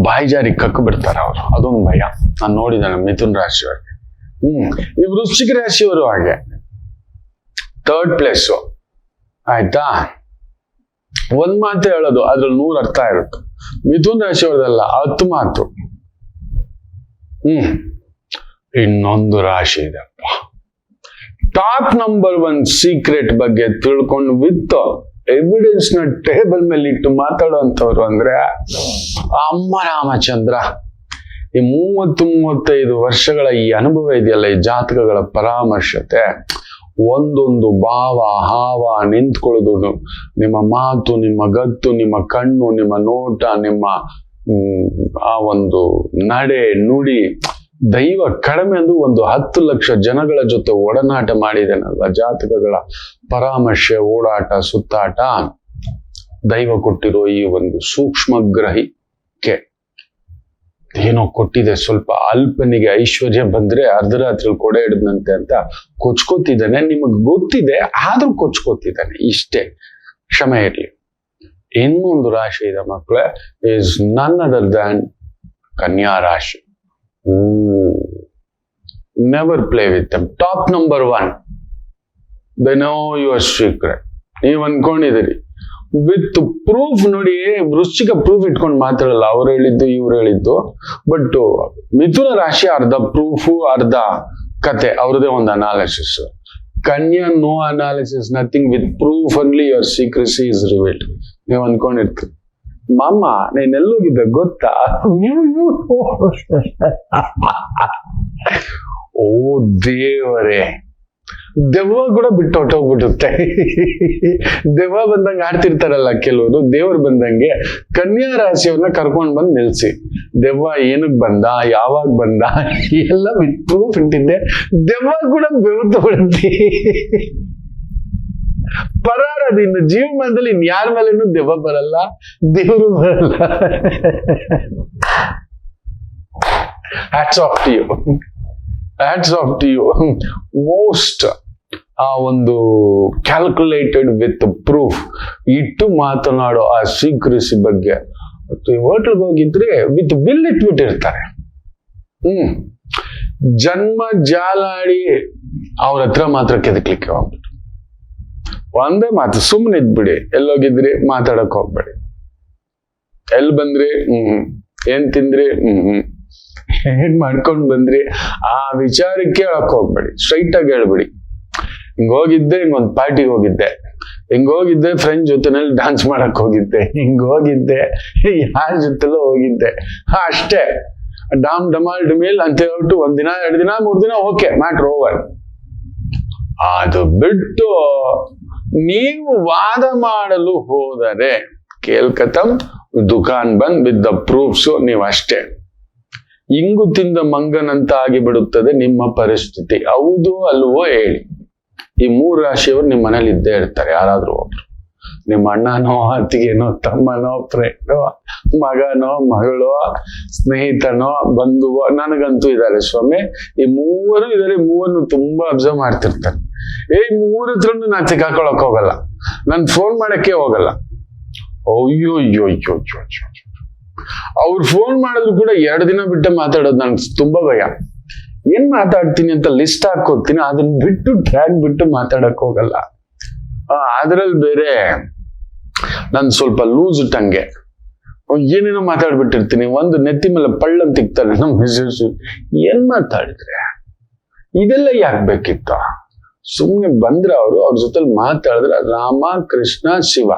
ಬಾಯಿ ಜಾರಿ ಕಕ್ಕು ಬಿಡ್ತಾರೆ ಅವರು, ಅದೊಂದು ಭಯ. ನಾನು ನೋಡಿದ್ದೇನೆ ಮಿಥುನ್ ರಾಶಿಯವ್ರಿಗೆ. ಈ ವೃಶ್ಚಿಕ ರಾಶಿಯವರು ಹಾಗೆ ಥರ್ಡ್ ಪ್ಲೇಸು. ಆಯ್ತಾ? ಒಂದ್ ಮಾತು ಹೇಳೋದು, ಅದ್ರಲ್ಲಿ 100 ಅರ್ಥ ಇರುತ್ತೆ. ಮಿಥುನ್ ರಾಶಿಯವ್ರದಲ್ಲ, 10 ಮಾತು. ಇನ್ನೊಂದು ರಾಶಿ ಇದೆಪ್ಪ, ಟಾಪ್ ನಂಬರ್ 1 ಸೀಕ್ರೆಟ್ ಬಗ್ಗೆ ತಿಳ್ಕೊಂಡು ವಿತ್ ಎವಿಡೆನ್ಸ್ ನ ಟೇಬಲ್ ಮೇಲೆ ಇಟ್ಟು ಮಾತಾಡುವಂತವ್ರು ಅಂದ್ರೆ ಅಮ್ಮ ರಾಮಚಂದ್ರ. ಈ 30-35 ವರ್ಷಗಳ ಈ ಅನುಭವ ಇದೆಯಲ್ಲ, ಈ ಜಾತಕಗಳ ಪರಾಮರ್ಶತೆ, ಒಂದೊಂದು ಭಾವ ಹಾವ ನಿಂತ್ಕೊಳ್ಳೋದು, ನಿಮ್ಮ ಮಾತು, ನಿಮ್ಮ ಗತ್ತು, ನಿಮ್ಮ ಕಣ್ಣು, ನಿಮ್ಮ ನೋಟ, ನಿಮ್ಮ ಆ ಒಂದು ನಡೆ ನುಡಿ. ದೈವ ಕಡಿಮೆ ಅಂದ್ರೂ 10 ಲಕ್ಷ ಜನಗಳ ಜೊತೆ ಒಡನಾಟ ಮಾಡಿದೇನಲ್ವ. ಜಾತಕಗಳ ಪರಾಮರ್ಶೆ, ಓಡಾಟ, ಸುತ್ತಾಟ, ದೈವ ಕೊಟ್ಟಿರೋ ಈ ಒಂದು ಸೂಕ್ಷ್ಮ ಗ್ರಹಿಕೆ ಏನೋ ಕೊಟ್ಟಿದೆ. ಸ್ವಲ್ಪ ಅಲ್ಪನಿಗೆ ಐಶ್ವರ್ಯ ಬಂದ್ರೆ ಅರ್ಧರಾತ್ರಿ ಕೊಡೆ ಹಿಡಿದಂತೆ ಅಂತ ಕೊಚ್ಕೋತಿದ್ದಾನೆ. ನಿಮಗ್ ಗೊತ್ತಿದೆ, ಆದ್ರೂ ಕೊಚ್ಕೋತಿದ್ದಾನೆ. ಇಷ್ಟೇ, ಕ್ಷಮೆ ಇರ್ಲಿ. ಇನ್ನೊಂದು ರಾಶಿ ಇದೆ ಮಕ್ಕಳೇ, ಈಸ್ ನನ್ ಅದರ್ ದ್ಯಾನ್ ಕನ್ಯಾ ರಾಶಿ. Never play with them. Top number 1. They know your secret. ನೀವ್ ಅನ್ಕೊಂಡಿದ್ದೀರಿ ವಿತ್ ಪ್ರೂಫ್. ನೋಡಿ, ವೃಶ್ಚಿಕ ಪ್ರೂಫ್ ಇಟ್ಕೊಂಡು ಮಾತಾಡಲ್ಲ, ಅವ್ರು ಹೇಳಿದ್ದು ಇವ್ರು ಹೇಳಿದ್ದು. ಬಟ್ ಮಿಥುನ ರಾಶಿ ಅರ್ಧ ಪ್ರೂಫ್ ಅರ್ಧ ಕತೆ, ಅವ್ರದೇ ಒಂದು ಅನಾಲಿಸಿಸ್. ಕನ್ಯಾ no analysis, nothing, with proof only your secrecy is revealed. ನೀವು ಅನ್ಕೊಂಡಿರ್ತೀರಿ, ಮಾಮ ನೀನೆಲ್ಲೋಗಿದ್ದೆ ಗೊತ್ತಾ? ಓ ದೇವರೇ, ದೆವ್ವ ಕೂಡ ಬಿಟ್ಟು ಹೊಟ್ಟೋಗ್ಬಿಡುತ್ತೆ. ದೆವ್ವ ಬಂದಂಗೆ ಆಡ್ತಿರ್ತಾರಲ್ಲ ಕೆಲವರು, ದೇವ್ರು ಬಂದಂಗೆ ಕನ್ಯಾ ರಾಶಿಯವ್ರನ್ನ ಕರ್ಕೊಂಡ್ ಬಂದು ನಿಲ್ಸಿ. ದೆವ್ವ ಏನಕ್ ಬಂದ, ಯಾವಾಗ ಬಂದ ಎಲ್ಲ ವಿತ್ ಪ್ರೂಫ್ ಇಟ್ಟಿದ್ದೆ. ದೆವ್ವ ಕೂಡ ಬೆವತ್ತು ಬಿಡುತ್ತೆ. ಪರಾರದಿಂದ ಜೀವಮಾನದಲ್ಲಿ ಇನ್ಯಾರ ಮೇಲೇನು ದೆವ್ವ ಬರಲ್ಲ, ದೇವರು ಬರಲ್ಲ. Hats off to you, hats off to you. Most ಆ ಒಂದು ಕ್ಯಾಲ್ಕುಲೇಟೆಡ್ ವಿತ್ ಪ್ರೂಫ್ ಇಟ್ಟು ಮಾತನಾಡೋ ಆ ಸೀಕ್ರೆಸಿ ಬಗ್ಗೆ. ಹೋಟ್ಲ್ಗೆ ಹೋಗಿದ್ರೆ ವಿತ್ ಬಿಲ್ ಇಟ್ಬಿಟ್ಟಿರ್ತಾರೆ. ಜನ್ಮ ಜಾಲಾಡಿ ಅವ್ರ ಹತ್ರ ಮಾತ್ರ ಕೆದಕ್ಲಿಕ್ಕೆ ಹೋಗ್ಬಿಟ್ಟು ಒಂದೇ ಮಾತು, ಸುಮ್ಮನೆ ಇದ್ಬಿಡಿ. ಎಲ್ಲೋಗಿದ್ರಿ ಮಾತಾಡಕ್ ಹೋಗ್ಬೇಡಿ. ಎಲ್ಲಿ ಬಂದ್ರಿ, ಏನ್ ತಿಂದ್ರಿ, ಏನ್ ಮಾಡ್ಕೊಂಡ್ ಬಂದ್ರಿ, ಆ ವಿಚಾರಕ್ಕೆ ಹೇಳಕ್ ಹೋಗ್ಬೇಡಿ. ಸ್ಟ್ರೈಟ್ ಆಗಿ ಹೇಳ್ಬಿಡಿ, ಹಿಂಗ್ ಹೋಗಿದ್ದೆ, ಹಿಂಗೊಂದ್ ಪಾರ್ಟಿಗೆ ಹೋಗಿದ್ದೆ, ಹಿಂಗ್ ಹೋಗಿದ್ದೆ, ಫ್ರೆಂಡ್ ಜೊತೆನಲ್ಲಿ ಡಾನ್ಸ್ ಮಾಡಕ್ ಹೋಗಿದ್ದೆ, ಹಿಂಗ್ ಹೋಗಿದ್ದೆ, ಯಾರ ಜೊತೆಲೋ ಹೋಗಿದ್ದೆ, ಅಷ್ಟೇ. ಡಾಮ್ ಡಮಾಲ್ ಡಿಮೇಲ್ ಅಂತ ಹೇಳ್ಬಿಟ್ಟು 1 ದಿನ 2 ದಿನ 3 ದಿನ ಓಕೆ, ಮ್ಯಾಟ್ರ್ ಓವರ್. ಅದು ಬಿಟ್ಟು ನೀವು ವಾದ ಮಾಡಲು ಹೋದರೆ ಕೇಲ್ಕತಂ ದುಕಾನ್ ಬಂದ್ ವಿತ್ ದ ಪ್ರೂಫ್ಸ್, ನೀವು ಅಷ್ಟೇ. ಇಂಗು ತಿಂದ ಮಂಗನಂತ ಆಗಿಬಿಡುತ್ತದೆ ನಿಮ್ಮ ಪರಿಸ್ಥಿತಿ. ಹೌದು ಅಲ್ವೋ ಹೇಳಿ. ಈ 3 ರಾಶಿಯವರು ನಿಮ್ಮ ಮನೇಲಿ ಇದ್ದೇ ಇರ್ತಾರೆ, ಯಾರಾದ್ರೂ ಒಬ್ರು. ನಿಮ್ಮ ಅಣ್ಣನೋ, ಅತ್ತಿಗೆನೋ, ತಮ್ಮನೋ, ಫ್ರೆಂಡೋ, ಮಗನೋ, ಮಗಳೋ, ಸ್ನೇಹಿತನೋ, ಬಂಧುವೋ. ನನಗಂತೂ ಇದ್ದಾರೆ ಸ್ವಾಮಿ, ಈ 3 ಇದಾರೆ. 3 ತುಂಬಾ ಅಬ್ಸರ್ವ್ ಮಾಡ್ತಿರ್ತಾರೆ. 3 ಹತ್ರನು ನಾನು ಸಿಕ್ಕಾಕೊಳಕ್ ಹೋಗಲ್ಲ, ನಾನು ಫೋನ್ ಮಾಡಕ್ಕೆ ಹೋಗಲ್ಲ. ಅಯ್ಯೋ ಅಯ್ಯೋ ಅಯ್ಯೋ ಅಯ್ಯೋ ಅಯ್ಯೋ. ಅವ್ರು ಫೋನ್ ಮಾಡಿದ್ರು ಕೂಡ 2 ದಿನ ಬಿಟ್ಟು ಮಾತಾಡೋದು ನನ್ಗೆ ತುಂಬಾ ಭಯ. ಏನ್ ಮಾತಾಡ್ತೀನಿ ಅಂತ ಲಿಸ್ಟ್ ಹಾಕೋತೀನಿ, ಅದನ್ನ ಬಿಟ್ಟು ಟ್ರ್ಯಾಕ್ ಬಿಟ್ಟು ಮಾತಾಡಕ್ ಹೋಗಲ್ಲ. ಅದ್ರಲ್ಲಿ ಬೇರೆ ನನ್ ಸ್ವಲ್ಪ ಲೂಸ್ ಟಂಗೆ, ಏನೇನೋ ಮಾತಾಡ್ಬಿಟ್ಟಿರ್ತೀನಿ. ಒಂದು ನೆತ್ತಿ ಮೇಲೆ ಪಳ್ಳಂತ ತಿಕ್ತಾರೆ ನಮ್ಮ ಮಿಸಸ್. ಏನ್ ಮಾತಾಡಿದ್ರೆ ಇದೆಲ್ಲ ಯಾಕೆ ಬೇಕಿತ್ತು? ಸುಮ್ನೆ ಬಂದ್ರ ಅವ್ರ ಜೊತೆಲಿ ಮಾತಾಡಿದ್ರ ರಾಮ ಕೃಷ್ಣ ಶಿವ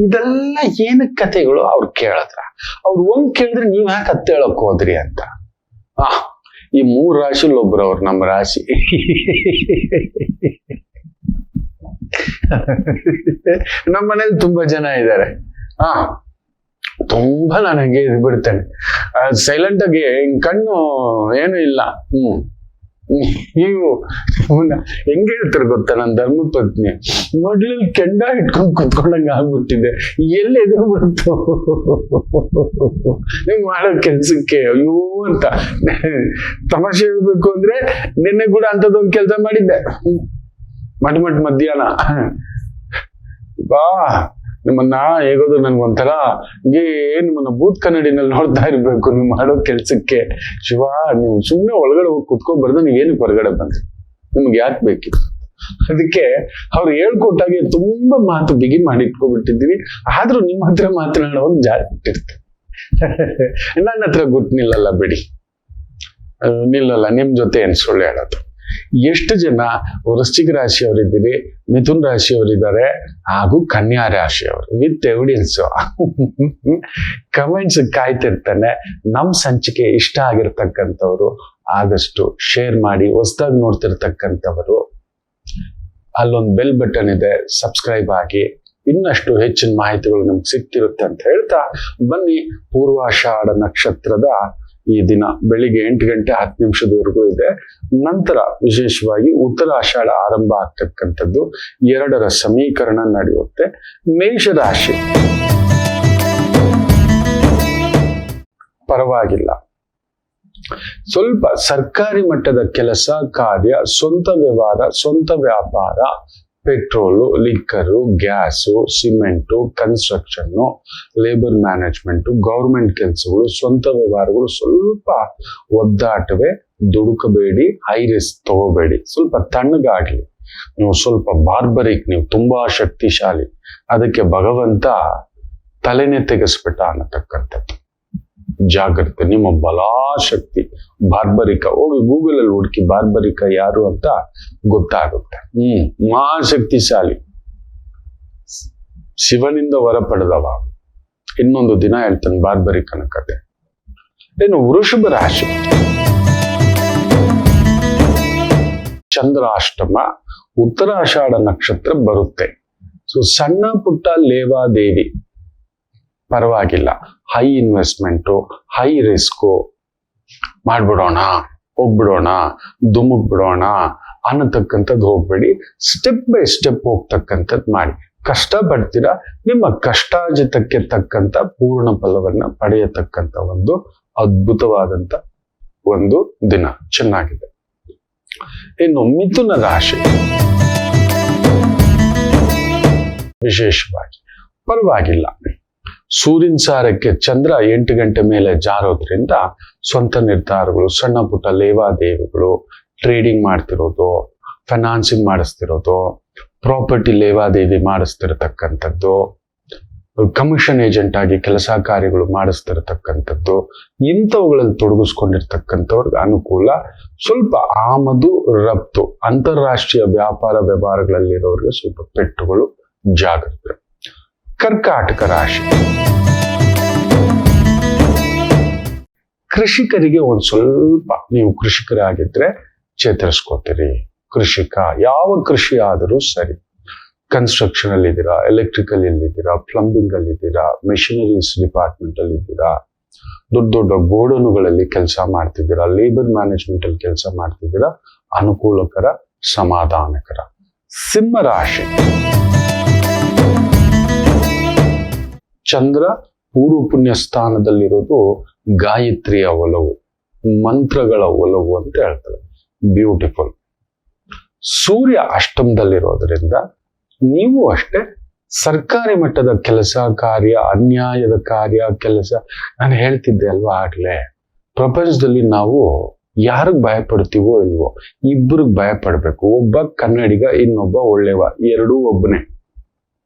ಇದೆಲ್ಲ ಏನ ಕಥೆಗಳು ಅವ್ರು ಕೇಳಿದ್ರ. ಅವ್ರು ಒಂದ್ ಕೇಳಿದ್ರೆ ನೀವ್ ಯಾಕೆ ಹತ್ತೆ ಹೇಳಕ್ ಹೋದ್ರಿ ಅಂತ. ಈ 3 ರಾಶಿಲಿ ಒಬ್ರು ಅವ್ರು ನಮ್ಮ ರಾಶಿ. ನಮ್ಮ ಮನೇಲಿ ತುಂಬಾ ಜನ ಇದ್ದಾರೆ. ತುಂಬಾ ನಾನು ಹಂಗೆ ಇದು ಬಿಡ್ತೇನೆ, ಸೈಲೆಂಟ್ ಆಗಿ ಕಣ್ಣು ಏನು ಇಲ್ಲ. ನೀವು ಹೆಂಗ ಹೇಳ್ತಾರೆ ಗೊತ್ತಾ, ನನ್ನ ಧರ್ಮಪತ್ನಿ ಮೊಡ್ಲಲ್ಲಿ ಕೆಂಡ ಇಟ್ಕೊಂಡ್ ಕುತ್ಕೊಂಡಂಗ ಆಗ್ಬಿಟ್ಟಿದೆ. ಎಲ್ಲಿ ಎದುರು ಬಿಡುತ್ತೋ ನೀವು ಮಾಡೋ ಕೆಲ್ಸಕ್ಕೆ. ಅಯ್ಯೋ ಅಂತ ತಮಾಷೆ ಹೇಳ್ಬೇಕು ಅಂದ್ರೆ, ನಿನ್ನೆ ಕೂಡ ಅಂತದೊಂದು ಕೆಲಸ ಮಾಡಿದ್ದೆ. ಮಟ್ ಮಧ್ಯಾಹ್ನ ಬಾ ನಿಮ್ಮನ್ನ ಹೇಗೋದು ನನ್ಗೊಂಥರ ನಿಮ್ಮನ್ನ ಬೂತ್ ಕನ್ನಡಿನಲ್ಲಿ ನೋಡ್ತಾ ಇರ್ಬೇಕು ನೀವು ಮಾಡೋ ಕೆಲ್ಸಕ್ಕೆ. ಶಿವ, ನೀವು ಸುಮ್ಮನೆ ಒಳಗಡೆ ಹೋಗಿ ಕುತ್ಕೊಂಡ್ಬಾರ್ದು, ನೀವು ಏನಕ್ಕೆ ಹೊರಗಡೆ ಬಂದ್ರಿ, ನಿಮ್ಗೆ ಯಾಕೆ ಬೇಕಿತ್ತು? ಅದಕ್ಕೆ ಅವ್ರು ಹೇಳ್ಕೊಟ್ಟಾಗೆ ತುಂಬಾ ಮಾತು ಬಿಗಿ ಮಾಡಿ ಇಟ್ಕೊಬಿಟ್ಟಿದ್ದೀವಿ. ಆದ್ರೂ ನಿಮ್ಮ ಹತ್ರ ಮಾತನಾಡುವಾಗ ಜಾರಿ ಬಿಟ್ಟಿರ್ತಾರೆ. ನನ್ನ ಹತ್ರ ಗುಟ್ ನಿಲ್ಲಲ್ಲ ಬಿಡಿ, ನಿಲ್ಲಲ್ಲ. ನಿಮ್ ಜೊತೆ ಏನ್ ಸುಳ್ಳು ಹೇಳೋದು. ಎಷ್ಟು ಜನ ವೃಶ್ಚಿಕ ರಾಶಿಯವರಿದ್ದೀರಿ, ಮಿಥುನ್ ರಾಶಿಯವರಿದ್ದಾರೆ, ಹಾಗೂ ಕನ್ಯಾ ರಾಶಿಯವರು ವಿತ್ ಎವಿಡೆನ್ಸ್ ಕಮೆಂಟ್ಸ್ ಕಾಯ್ತಿರ್ತಾನೆ. ನಮ್ ಸಂಚಿಕೆ ಇಷ್ಟ ಆಗಿರ್ತಕ್ಕಂಥವ್ರು ಆದಷ್ಟು ಶೇರ್ ಮಾಡಿ. ಹೊಸದಾಗಿ ನೋಡ್ತಿರ್ತಕ್ಕಂಥವರು ಅಲ್ಲೊಂದು ಬೆಲ್ ಬಟನ್ ಇದೆ, ಸಬ್ಸ್ಕ್ರೈಬ್ ಆಗಿ. ಇನ್ನಷ್ಟು ಹೆಚ್ಚಿನ ಮಾಹಿತಿಗಳು ನಮ್ಗೆ ಸಿಗ್ತಿರುತ್ತೆ ಅಂತ ಹೇಳ್ತಾ ಬನ್ನಿ. ಪೂರ್ವಾಷಾಢ ನಕ್ಷತ್ರದ ಈ ದಿನ ಬೆಳಿಗ್ಗೆ 8 ಗಂಟೆ 10 ನಿಮಿಷದವರೆಗೂ ಇದೆ. ನಂತರ ವಿಶೇಷವಾಗಿ ಉತ್ತರಾಷಾಢ ಆರಂಭ ಆಗ್ತಕ್ಕಂಥದ್ದು. 2ರ ಸಮೀಕರಣ ನಡೆಯುತ್ತೆ. ಮೇಷರಾಶಿ ಪರವಾಗಿಲ್ಲ, ಸ್ವಲ್ಪ ಸರ್ಕಾರಿ ಮಟ್ಟದ ಕೆಲಸ ಕಾರ್ಯ, ಸ್ವಂತ ವ್ಯವಹಾರ, ಸ್ವಂತ ವ್ಯಾಪಾರ, petrol, liquor, gas, cement, construction, labour management, government ಕೆಲಸಗಳು, ಸ್ವಂತ ವ್ಯವಹಾರಗಳು ಸ್ವಲ್ಪ ಒದ್ದಾಟವೇ. ದುಡುಕಬೇಡಿ, ಹೈ ರಿಸ್ಕ್ ತಗೋಬೇಡಿ, ಸ್ವಲ್ಪ ತಣ್ಣಗಾಗ್ಲಿ. ನೀವು ಸ್ವಲ್ಪ ಬಾರ್ಬರಿಕ್, ನೀವು ತುಂಬಾ ಶಕ್ತಿಶಾಲಿ. ಅದಕ್ಕೆ ಭಗವಂತ ತಲೆನೇ ತೆಗೆಸ್ಬಿಟ್ಟ ಅನ್ನತಕ್ಕಂಥದ್ದು. ಜಾಗ್ರತೆ, ನಿಮ್ಮ ಬಲಾಶಕ್ತಿ ಬಾರ್ಬರಿಕ. ಹೋಗಿ ಗೂಗಲ್ ಅಲ್ಲಿ ಹುಡುಕಿ ಬಾರ್ಬರಿಕ ಯಾರು ಅಂತ ಗೊತ್ತಾಗುತ್ತೆ. ಮಹಾಶಕ್ತಿಶಾಲಿ, ಶಿವನಿಂದ ವರ ಪಡೆದವ. ಇನ್ನೊಂದು ದಿನ ಹೇಳ್ತಾನೆ ಬಾರ್ಬರಿಕನ ಕತೆ. ಏನು ವೃಷಭ ರಾಶಿ, ಚಂದ್ರಾಷ್ಟಮ, ಉತ್ತರಾಷಾಢ ನಕ್ಷತ್ರ ಬರುತ್ತೆ. ಸೊ ಸಣ್ಣ ಪುಟ್ಟ ಲೇವಾದೇವಿ ಪರವಾಗಿಲ್ಲ. ಹೈ ಇನ್ವೆಸ್ಟ್ಮೆಂಟು, ಹೈ ರಿಸ್ಕು ಮಾಡ್ಬಿಡೋಣ, ಹೋಗ್ಬಿಡೋಣ, ಧುಮುಕ್ ಬಿಡೋಣ ಅನ್ನತಕ್ಕಂಥದ್ದು ಹೋಗ್ಬೇಡಿ. ಸ್ಟೆಪ್ ಬೈ ಸ್ಟೆಪ್ ಹೋಗ್ತಕ್ಕಂಥದ್ದು ಮಾಡಿ. ಕಷ್ಟ ಪಡ್ತೀರಾ, ನಿಮ್ಮ ಕಷ್ಟಾರ್ಜಿತಕ್ಕೆ ತಕ್ಕಂತ ಪೂರ್ಣ ಫಲವನ್ನ ಪಡೆಯತಕ್ಕಂಥ ಒಂದು ಅದ್ಭುತವಾದಂತ ಒಂದು ದಿನ. ಚೆನ್ನಾಗಿದೆ. ಇನ್ನು ಮಿಥುನ ರಾಶಿ, ವಿಶೇಷವಾಗಿ ಪರವಾಗಿಲ್ಲ. ಸೂರ್ಯನ ಸಾರಕ್ಕೆ ಚಂದ್ರ 8 ಗಂಟೆ ಮೇಲೆ ಜಾರೋದ್ರಿಂದ ಸ್ವಂತ ನಿರ್ಧಾರಗಳು, ಸಣ್ಣ ಪುಟ್ಟ ಲೇವಾದೇವಿಗಳು, ಟ್ರೇಡಿಂಗ್ ಮಾಡ್ತಿರೋದು, ಫೈನಾನ್ಸಿಂಗ್ ಮಾಡಿಸ್ತಿರೋದು, ಪ್ರಾಪರ್ಟಿ ಲೇವಾದೇವಿ ಮಾಡಿಸ್ತಿರತಕ್ಕಂಥದ್ದು, ಕಮಿಷನ್ ಏಜೆಂಟ್ ಆಗಿ ಕೆಲಸ ಕಾರ್ಯಗಳು ಮಾಡಿಸ್ತಿರತಕ್ಕಂಥದ್ದು, ಇಂಥವುಗಳಲ್ಲಿ ತೊಡಗಿಸ್ಕೊಂಡಿರ್ತಕ್ಕಂಥವ್ರಿಗೆ ಅನುಕೂಲ. ಸ್ವಲ್ಪ ಆಮದು ರಫ್ತು, ಅಂತಾರಾಷ್ಟ್ರೀಯ ವ್ಯಾಪಾರ ವ್ಯವಹಾರಗಳಲ್ಲಿರೋರಿಗೆ ಸ್ವಲ್ಪ ಪೆಟ್ಟುಗಳು, ಜಾಗ್ರತೆ. ಕರ್ಕಾಟಕ ರಾಶಿ ಕೃಷಿಕರಿಗೆ ಒಂದ್ ಸ್ವಲ್ಪ, ನೀವು ಕೃಷಿಕರಾಗಿದ್ರೆ ಚೇತರಿಸ್ಕೋತೀರಿ. ಕೃಷಿಕ ಯಾವ ಕೃಷಿ ಆದರೂ ಸರಿ, ಕನ್ಸ್ಟ್ರಕ್ಷನ್ ಅಲ್ಲಿ ಇದ್ದೀರಾ, ಎಲೆಕ್ಟ್ರಿಕಲ್ ಇದ್ದೀರಾ, ಪ್ಲಂಬಿಂಗ್ ಅಲ್ಲಿ ಇದ್ದೀರಾ, ಮೆಷಿನರೀಸ್ ಡಿಪಾರ್ಟ್ಮೆಂಟ್ ಅಲ್ಲಿ ಇದ್ದೀರಾ, ದೊಡ್ಡ ದೊಡ್ಡ ಗೋಡನುಗಳಲ್ಲಿ ಕೆಲಸ ಮಾಡ್ತಿದ್ದೀರಾ, ಲೇಬರ್ ಮ್ಯಾನೇಜ್ಮೆಂಟ್ ಅಲ್ಲಿ ಕೆಲಸ ಮಾಡ್ತಿದ್ದೀರಾ, ಅನುಕೂಲಕರ, ಸಮಾಧಾನಕರ. ಸಿಂಹ ರಾಶಿ ಚಂದ್ರ ಪೂರ್ವ ಪುಣ್ಯ ಸ್ಥಾನದಲ್ಲಿರೋದು ಗಾಯತ್ರಿಯ ಒಲವು, ಮಂತ್ರಗಳ ಒಲವು ಅಂತ ಹೇಳ್ತಾರೆ. ಬ್ಯೂಟಿಫುಲ್. ಸೂರ್ಯ ಅಷ್ಟಮದಲ್ಲಿರೋದ್ರಿಂದ ನೀವು ಅಷ್ಟೇ ಸರ್ಕಾರಿ ಮಟ್ಟದ ಕೆಲಸ ಕಾರ್ಯ, ಅನ್ಯಾಯದ ಕಾರ್ಯ ಕೆಲಸ, ನಾನು ಹೇಳ್ತಿದ್ದೆ ಅಲ್ವಾ ಆಗ್ಲೇ, ಪ್ರಪಂಚದಲ್ಲಿ ನಾವು ಯಾರಿಗ್ ಭಯ ಪಡ್ತೀವೋ ಇಲ್ವೋ, ಇಬ್ಬರಿಗೆ ಭಯ ಪಡ್ಬೇಕು. ಒಬ್ಬ ಕನ್ನಡಿಗ, ಇನ್ನೊಬ್ಬ ಒಳ್ಳೆವ, ಎರಡೂ ಒಬ್ಬನೇ.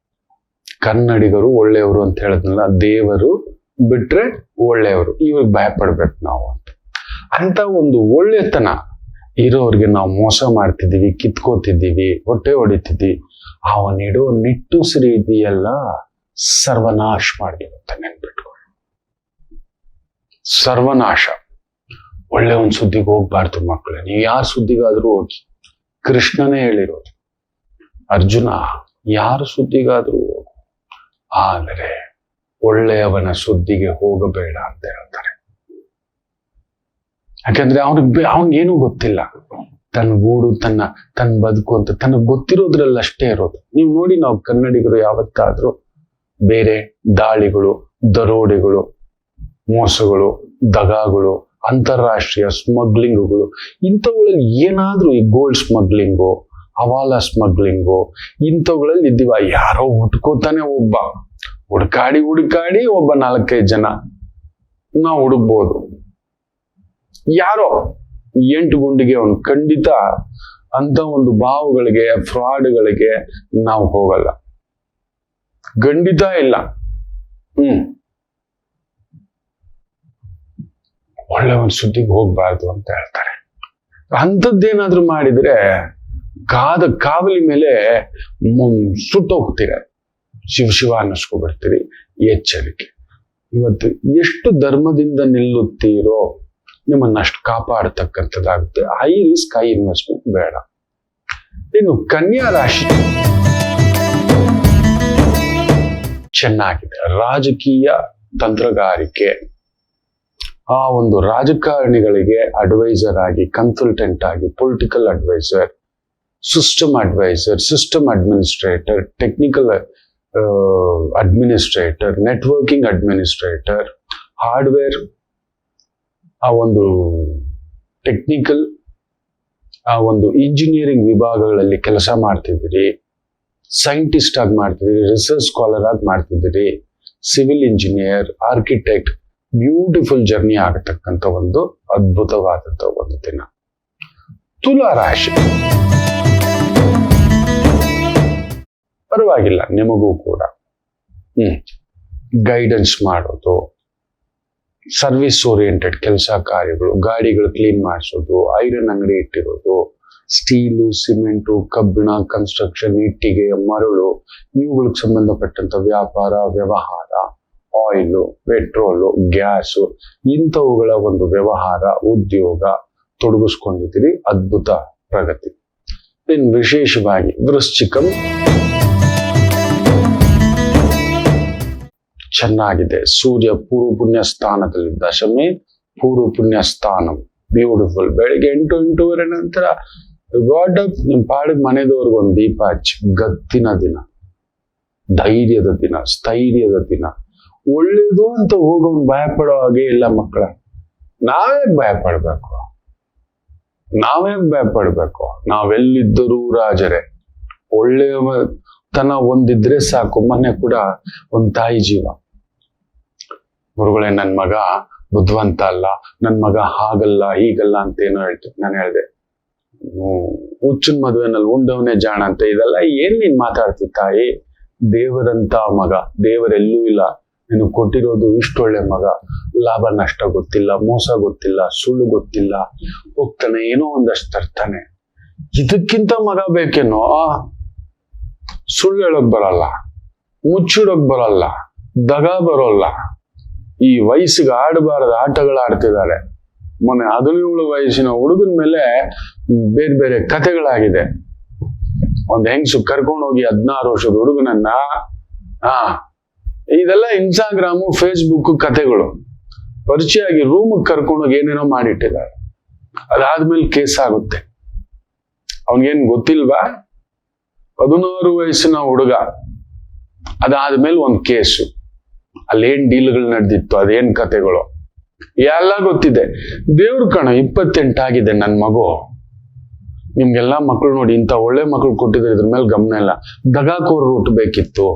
ಕನ್ನಡಿಗರು ಒಳ್ಳೆಯವರು ಅಂತ ಹೇಳಿದ್ನಲ್ಲ, ದೇವರು ಬಿಟ್ರೆ ಒಳ್ಳೆಯವರು, ಇವ್ರಿಗೆ ಭಯ ಪಡ್ಬೇಕು ನಾವು ಅಂತ ಒಂದು ಒಳ್ಳೆತನ ಇರೋರಿಗೆ ನಾವು ಮೋಸ ಮಾಡ್ತಿದ್ದೀವಿ, ಕಿತ್ಕೋತಿದ್ದೀವಿ, ಹೊಟ್ಟೆ ಹೊಡಿತಿದ್ದೀವಿ. ಅವನಿಡೋ ನಿಟ್ಟುಸಿರಿ ಇದೆಯಲ್ಲ, ಸರ್ವನಾಶ ಮಾಡಿರುತ್ತೆ. ನೆನ್ಪಿಟ್ಕೊಳ್ಳಿ, ಸರ್ವನಾಶ. ಒಳ್ಳೆ ಒಂದ್ ಸುದ್ದಿಗೆ ಹೋಗ್ಬಾರ್ದು ಮಕ್ಕಳೇ. ನೀವು ಯಾರ ಸುದ್ದಿಗಾದ್ರೂ ಹೋಗಿ, ಕೃಷ್ಣನೇ ಹೇಳಿರೋದು. ಅರ್ಜುನ, ಯಾರ ಸುದ್ದಿಗಾದ್ರೂ ಹೋಗು, ಆದರೆ ಒಳ್ಳೆಯವನ ಸುದ್ದಿಗೆ ಹೋಗಬೇಡ ಅಂತ ಹೇಳ್ತಾರೆ. ಯಾಕಂದ್ರೆ ಅವನಿಗೇನು ಗೊತ್ತಿಲ್ಲ, ತನ್ನ ಗೂಡು, ತನ್ನ ಬದುಕು ಅಂತ ತನಗೆ ಗೊತ್ತಿರೋದ್ರಲ್ಲಿ ಅಷ್ಟೇ ಇರೋದು. ನೀವು ನೋಡಿ, ನಾವು ಕನ್ನಡಿಗರು ಯಾವತ್ತಾದ್ರೂ ಬೇರೆ ದಾಳಿಗಳು, ದರೋಡೆಗಳು, ಮೋಸಗಳು, ದಗಾಗಳು, ಅಂತಾರಾಷ್ಟ್ರೀಯ ಸ್ಮಗ್ಲಿಂಗ್ಗಳು, ಇಂಥವುಗಳಲ್ಲಿ ಏನಾದ್ರೂ ಈ ಗೋಲ್ಡ್ ಸ್ಮಗ್ಲಿಂಗು, ಹವಾಲಾ ಸ್ಮಗ್ಲಿಂಗು, ಇಂಥವುಗಳಲ್ಲಿ ಇದ್ದೀವ. ಯಾರೋ ಹುಡ್ಕೋತಾನೆ, ಒಬ್ಬ ಹುಡುಕಾಡಿ ಒಬ್ಬ 4-5 ಜನ ನಾವು ಹುಡುಕ್ಬೋದು. ಯಾರೋ 8 ಗುಂಡಿಗೆ ಅವನು ಖಂಡಿತ ಅಂತ ಒಂದು ಭಾವಗಳಿಗೆ, ಫ್ರಾಡ್ಗಳಿಗೆ ನಾವು ಹೋಗಲ್ಲ, ಖಂಡಿತ ಇಲ್ಲ. ಒಳ್ಳೆ ಒಂದು ಸುದ್ದಿಗೆ ಹೋಗ್ಬಾರ್ದು ಅಂತ ಹೇಳ್ತಾರೆ. ಅಂಥದ್ದೇನಾದ್ರೂ ಮಾಡಿದ್ರೆ ಕಾವಲಿ ಮೇಲೆ ಸುಟ್ಟೋಗ್ತೀರ, ಶಿವ ಅನ್ನಿಸ್ಕೊಬಿಡ್ತೀರಿ. ಎಚ್ಚರಿಕೆ. ಇವತ್ತು ಎಷ್ಟು ಧರ್ಮದಿಂದ ನಿಲ್ಲುತ್ತೀರೋ ನಿಮ್ಮನ್ನಷ್ಟು ಕಾಪಾಡತಕ್ಕಂಥದ್ದಾಗುತ್ತೆ. ಹೈ ರಿಸ್ಕ್, ಹೈ ಇನ್ವೆಸ್ಟ್ಮೆಂಟ್ ಬೇಡ. ಇನ್ನು ಕನ್ಯಾ ರಾಶಿ ಚೆನ್ನಾಗಿದೆ. ರಾಜಕೀಯ ತಂತ್ರಗಾರಿಕೆ, ಆ ಒಂದು ರಾಜಕಾರಣಿಗಳಿಗೆ ಅಡ್ವೈಸರ್ ಆಗಿ, ಕನ್ಸಲ್ಟೆಂಟ್ ಆಗಿ, political advisor, system advisor, system administrator, technical administrator, networking administrator, hardware, ಆ ಒಂದು ಟೆಕ್ನಿಕಲ್, ಆ ಒಂದು ಇಂಜಿನಿಯರಿಂಗ್ ವಿಭಾಗಗಳಲ್ಲಿ ಕೆಲಸ ಮಾಡ್ತಿದ್ದೀರಿ, ಸೈಂಟಿಸ್ಟ್ ಆಗಿ ಮಾಡ್ತಿದ್ದೀರಿ, ರಿಸರ್ಚ್ ಸ್ಕಾಲರ್ ಆಗಿ ಮಾಡ್ತಿದ್ದೀರಿ, civil engineer, architect. Beautiful journey ಆಗತಕ್ಕಂಥ ಒಂದು ಅದ್ಭುತವಾದಂಥ ಒಂದು ದಿನ. ತುಲಾ ರಾಶಿ ಪರವಾಗಿಲ್ಲ, ನಿಮಗೂ ಕೂಡ ಗೈಡೆನ್ಸ್ ಮಾಡೋದು, ಸರ್ವಿಸ್ ಓರಿಯೆಂಟೆಡ್ ಕೆಲಸ ಕಾರ್ಯಗಳು, ಗಾಡಿಗಳು ಕ್ಲೀನ್ ಮಾಡಿಸೋದು, ಐರನ್ ಅಂಗಡಿ ಇಟ್ಟಿರೋದು, ಸ್ಟೀಲು, ಸಿಮೆಂಟು, ಕಬ್ಬಿಣ, ಕನ್ಸ್ಟ್ರಕ್ಷನ್, ಇಟ್ಟಿಗೆ, ಮರಳು, ಇವುಗಳಿಗೆ ಸಂಬಂಧಪಟ್ಟಂತ ವ್ಯಾಪಾರ ವ್ಯವಹಾರ, ಆಯಿಲು, ಪೆಟ್ರೋಲು, ಗ್ಯಾಸು, ಇಂಥವುಗಳ ಒಂದು ವ್ಯವಹಾರ, ಉದ್ಯೋಗ ತೊಡಗಿಸ್ಕೊಂಡಿದ್ದೀರಿ. ಅದ್ಭುತ ಪ್ರಗತಿ. ಇನ್ನು ವಿಶೇಷವಾಗಿ ವೃಶ್ಚಿಕಂ ಚೆನ್ನಾಗಿದೆ. ಸೂರ್ಯ ಪೂರ್ವ ಪುಣ್ಯ ಸ್ಥಾನದಲ್ಲಿ, ದಶಮಿ ಪೂರ್ವ ಪುಣ್ಯ ಸ್ಥಾನ. ಬ್ಯೂಟಿಫುಲ್. ಬೆಳಿಗ್ಗೆ 8-8:30 ನಂತರ ನಿಮ್ ಪಾಡಿಗೆ ಮನೆದವ್ರಿಗೆ ಒಂದು ದೀಪ ಹಚ್ಚಿ, ಗತ್ತಿನ ದಿನ, ಧೈರ್ಯದ ದಿನ, ಸ್ಥೈರ್ಯದ ದಿನ. ಒಳ್ಳೇದು ಅಂತ ಹೋಗೋನ್ ಭಯ ಪಡೋ ಹಾಗೆ ಇಲ್ಲ ಮಕ್ಕಳ. ನಾವೇ ಭಯ ಪಡ್ಬೇಕು. ನಾವೆಲ್ಲಿದ್ದರೂ ರಾಜರೇ. ತನ ಒಂದಿದ್ರೆ ಸಾಕು. ಮೊನ್ನೆ ಕೂಡ ಒಂದ್ ತಾಯಿ ಜೀವ, ಗುರುಗಳೇ ನನ್ ಮಗ ಬುದ್ಧಿವಂತ ಅಲ್ಲ, ನನ್ ಮಗ ಹಾಗಲ್ಲ ಹೀಗಲ್ಲ ಅಂತ ಏನೋ ಹೇಳ್ತಿತ್ತು. ನಾನು ಹೇಳ್ದೆ, ಹುಚ್ಚನ್ ಮದುವೆನಲ್ಲಿ ಉಂಡವನೇ ಜಾಣ ಅಂತ. ಇದೆಲ್ಲ ಏನ್ ನೀನ್ ಮಾತಾಡ್ತಿ ತಾಯಿ? ದೇವರಂತ ಮಗ, ದೇವರೆಲ್ಲೂ ಇಲ್ಲ, ನೀನು ಕೊಟ್ಟಿರೋದು ಇಷ್ಟೊಳ್ಳೆ ಮಗ. ಲಾಭ ನಷ್ಟ ಗೊತ್ತಿಲ್ಲ, ಮೋಸ ಗೊತ್ತಿಲ್ಲ, ಸುಳ್ಳು ಗೊತ್ತಿಲ್ಲ, ಹೋಗ್ತಾನೆ ಏನೋ ಒಂದಷ್ಟು ತರ್ತಾನೆ. ಇದಕ್ಕಿಂತ ಮಗ ಬೇಕೇನೋ? ಸುಳ್ಳು ಹೇಳೋಕ್ ಬರಲ್ಲ, ಮುಚ್ಚಿಡೋಕ್ ಬರಲ್ಲ, ದಗ ಬರೋಲ್ಲ. ಈ ವಯಸ್ಸಿಗೆ ಆಡಬಾರದ ಆಟಗಳು ಆಡ್ತಿದ್ದಾರೆ. ಮೊನ್ನೆ 17 ವಯಸ್ಸಿನ ಹುಡುಗನ ಮೇಲೆ ಬೇರೆ ಬೇರೆ ಕಥೆಗಳಾಗಿದೆ. ಒಂದ್ ಹೆಂಗ್ಸು ಕರ್ಕೊಂಡೋಗಿ 16 ವರ್ಷದ ಹುಡುಗನನ್ನ, ಇದೆಲ್ಲ ಇನ್ಸ್ಟಾಗ್ರಾಮು ಫೇಸ್ಬುಕ್ ಕಥೆಗಳು, ಪರಿಚಯ ಆಗಿ ರೂಮ್ಗೆ ಕರ್ಕೊಂಡೋಗಿ ಏನೇನೋ ಮಾಡಿಟ್ಟಿದ್ದಾರೆ. ಅದಾದ್ಮೇಲೆ ಕೇಸ್ ಆಗುತ್ತೆ. ಅವನ್ಗೇನ್ ಗೊತ್ತಿಲ್ವಾ? 16 ವಯಸ್ಸಿನ ಹುಡುಗ, ಅದಾದ್ಮೇಲೆ ಒಂದ್ ಕೇಸು. ಅಲ್ಲೇನ್ ಡೀಲ್ಗಳು ನಡೆದಿತ್ತು, ಅದೇನ್ ಕಥೆಗಳು ಎಲ್ಲ ಗೊತ್ತಿದೆ. ದೇವ್ರ ಕಣ 28 ಆಗಿದೆ ನನ್ ಮಗು. ನಿಮ್ಗೆಲ್ಲಾ ಮಕ್ಳು ನೋಡಿ, ಇಂಥ ಒಳ್ಳೆ ಮಕ್ಳು ಕೊಟ್ಟಿದ್ರೆ ಇದ್ರ ಮೇಲೆ ಗಮನ ಇಲ್ಲ. ದಗಾಕೋರ್ ಹುಟ್ಟಬೇಕಿತ್ತು,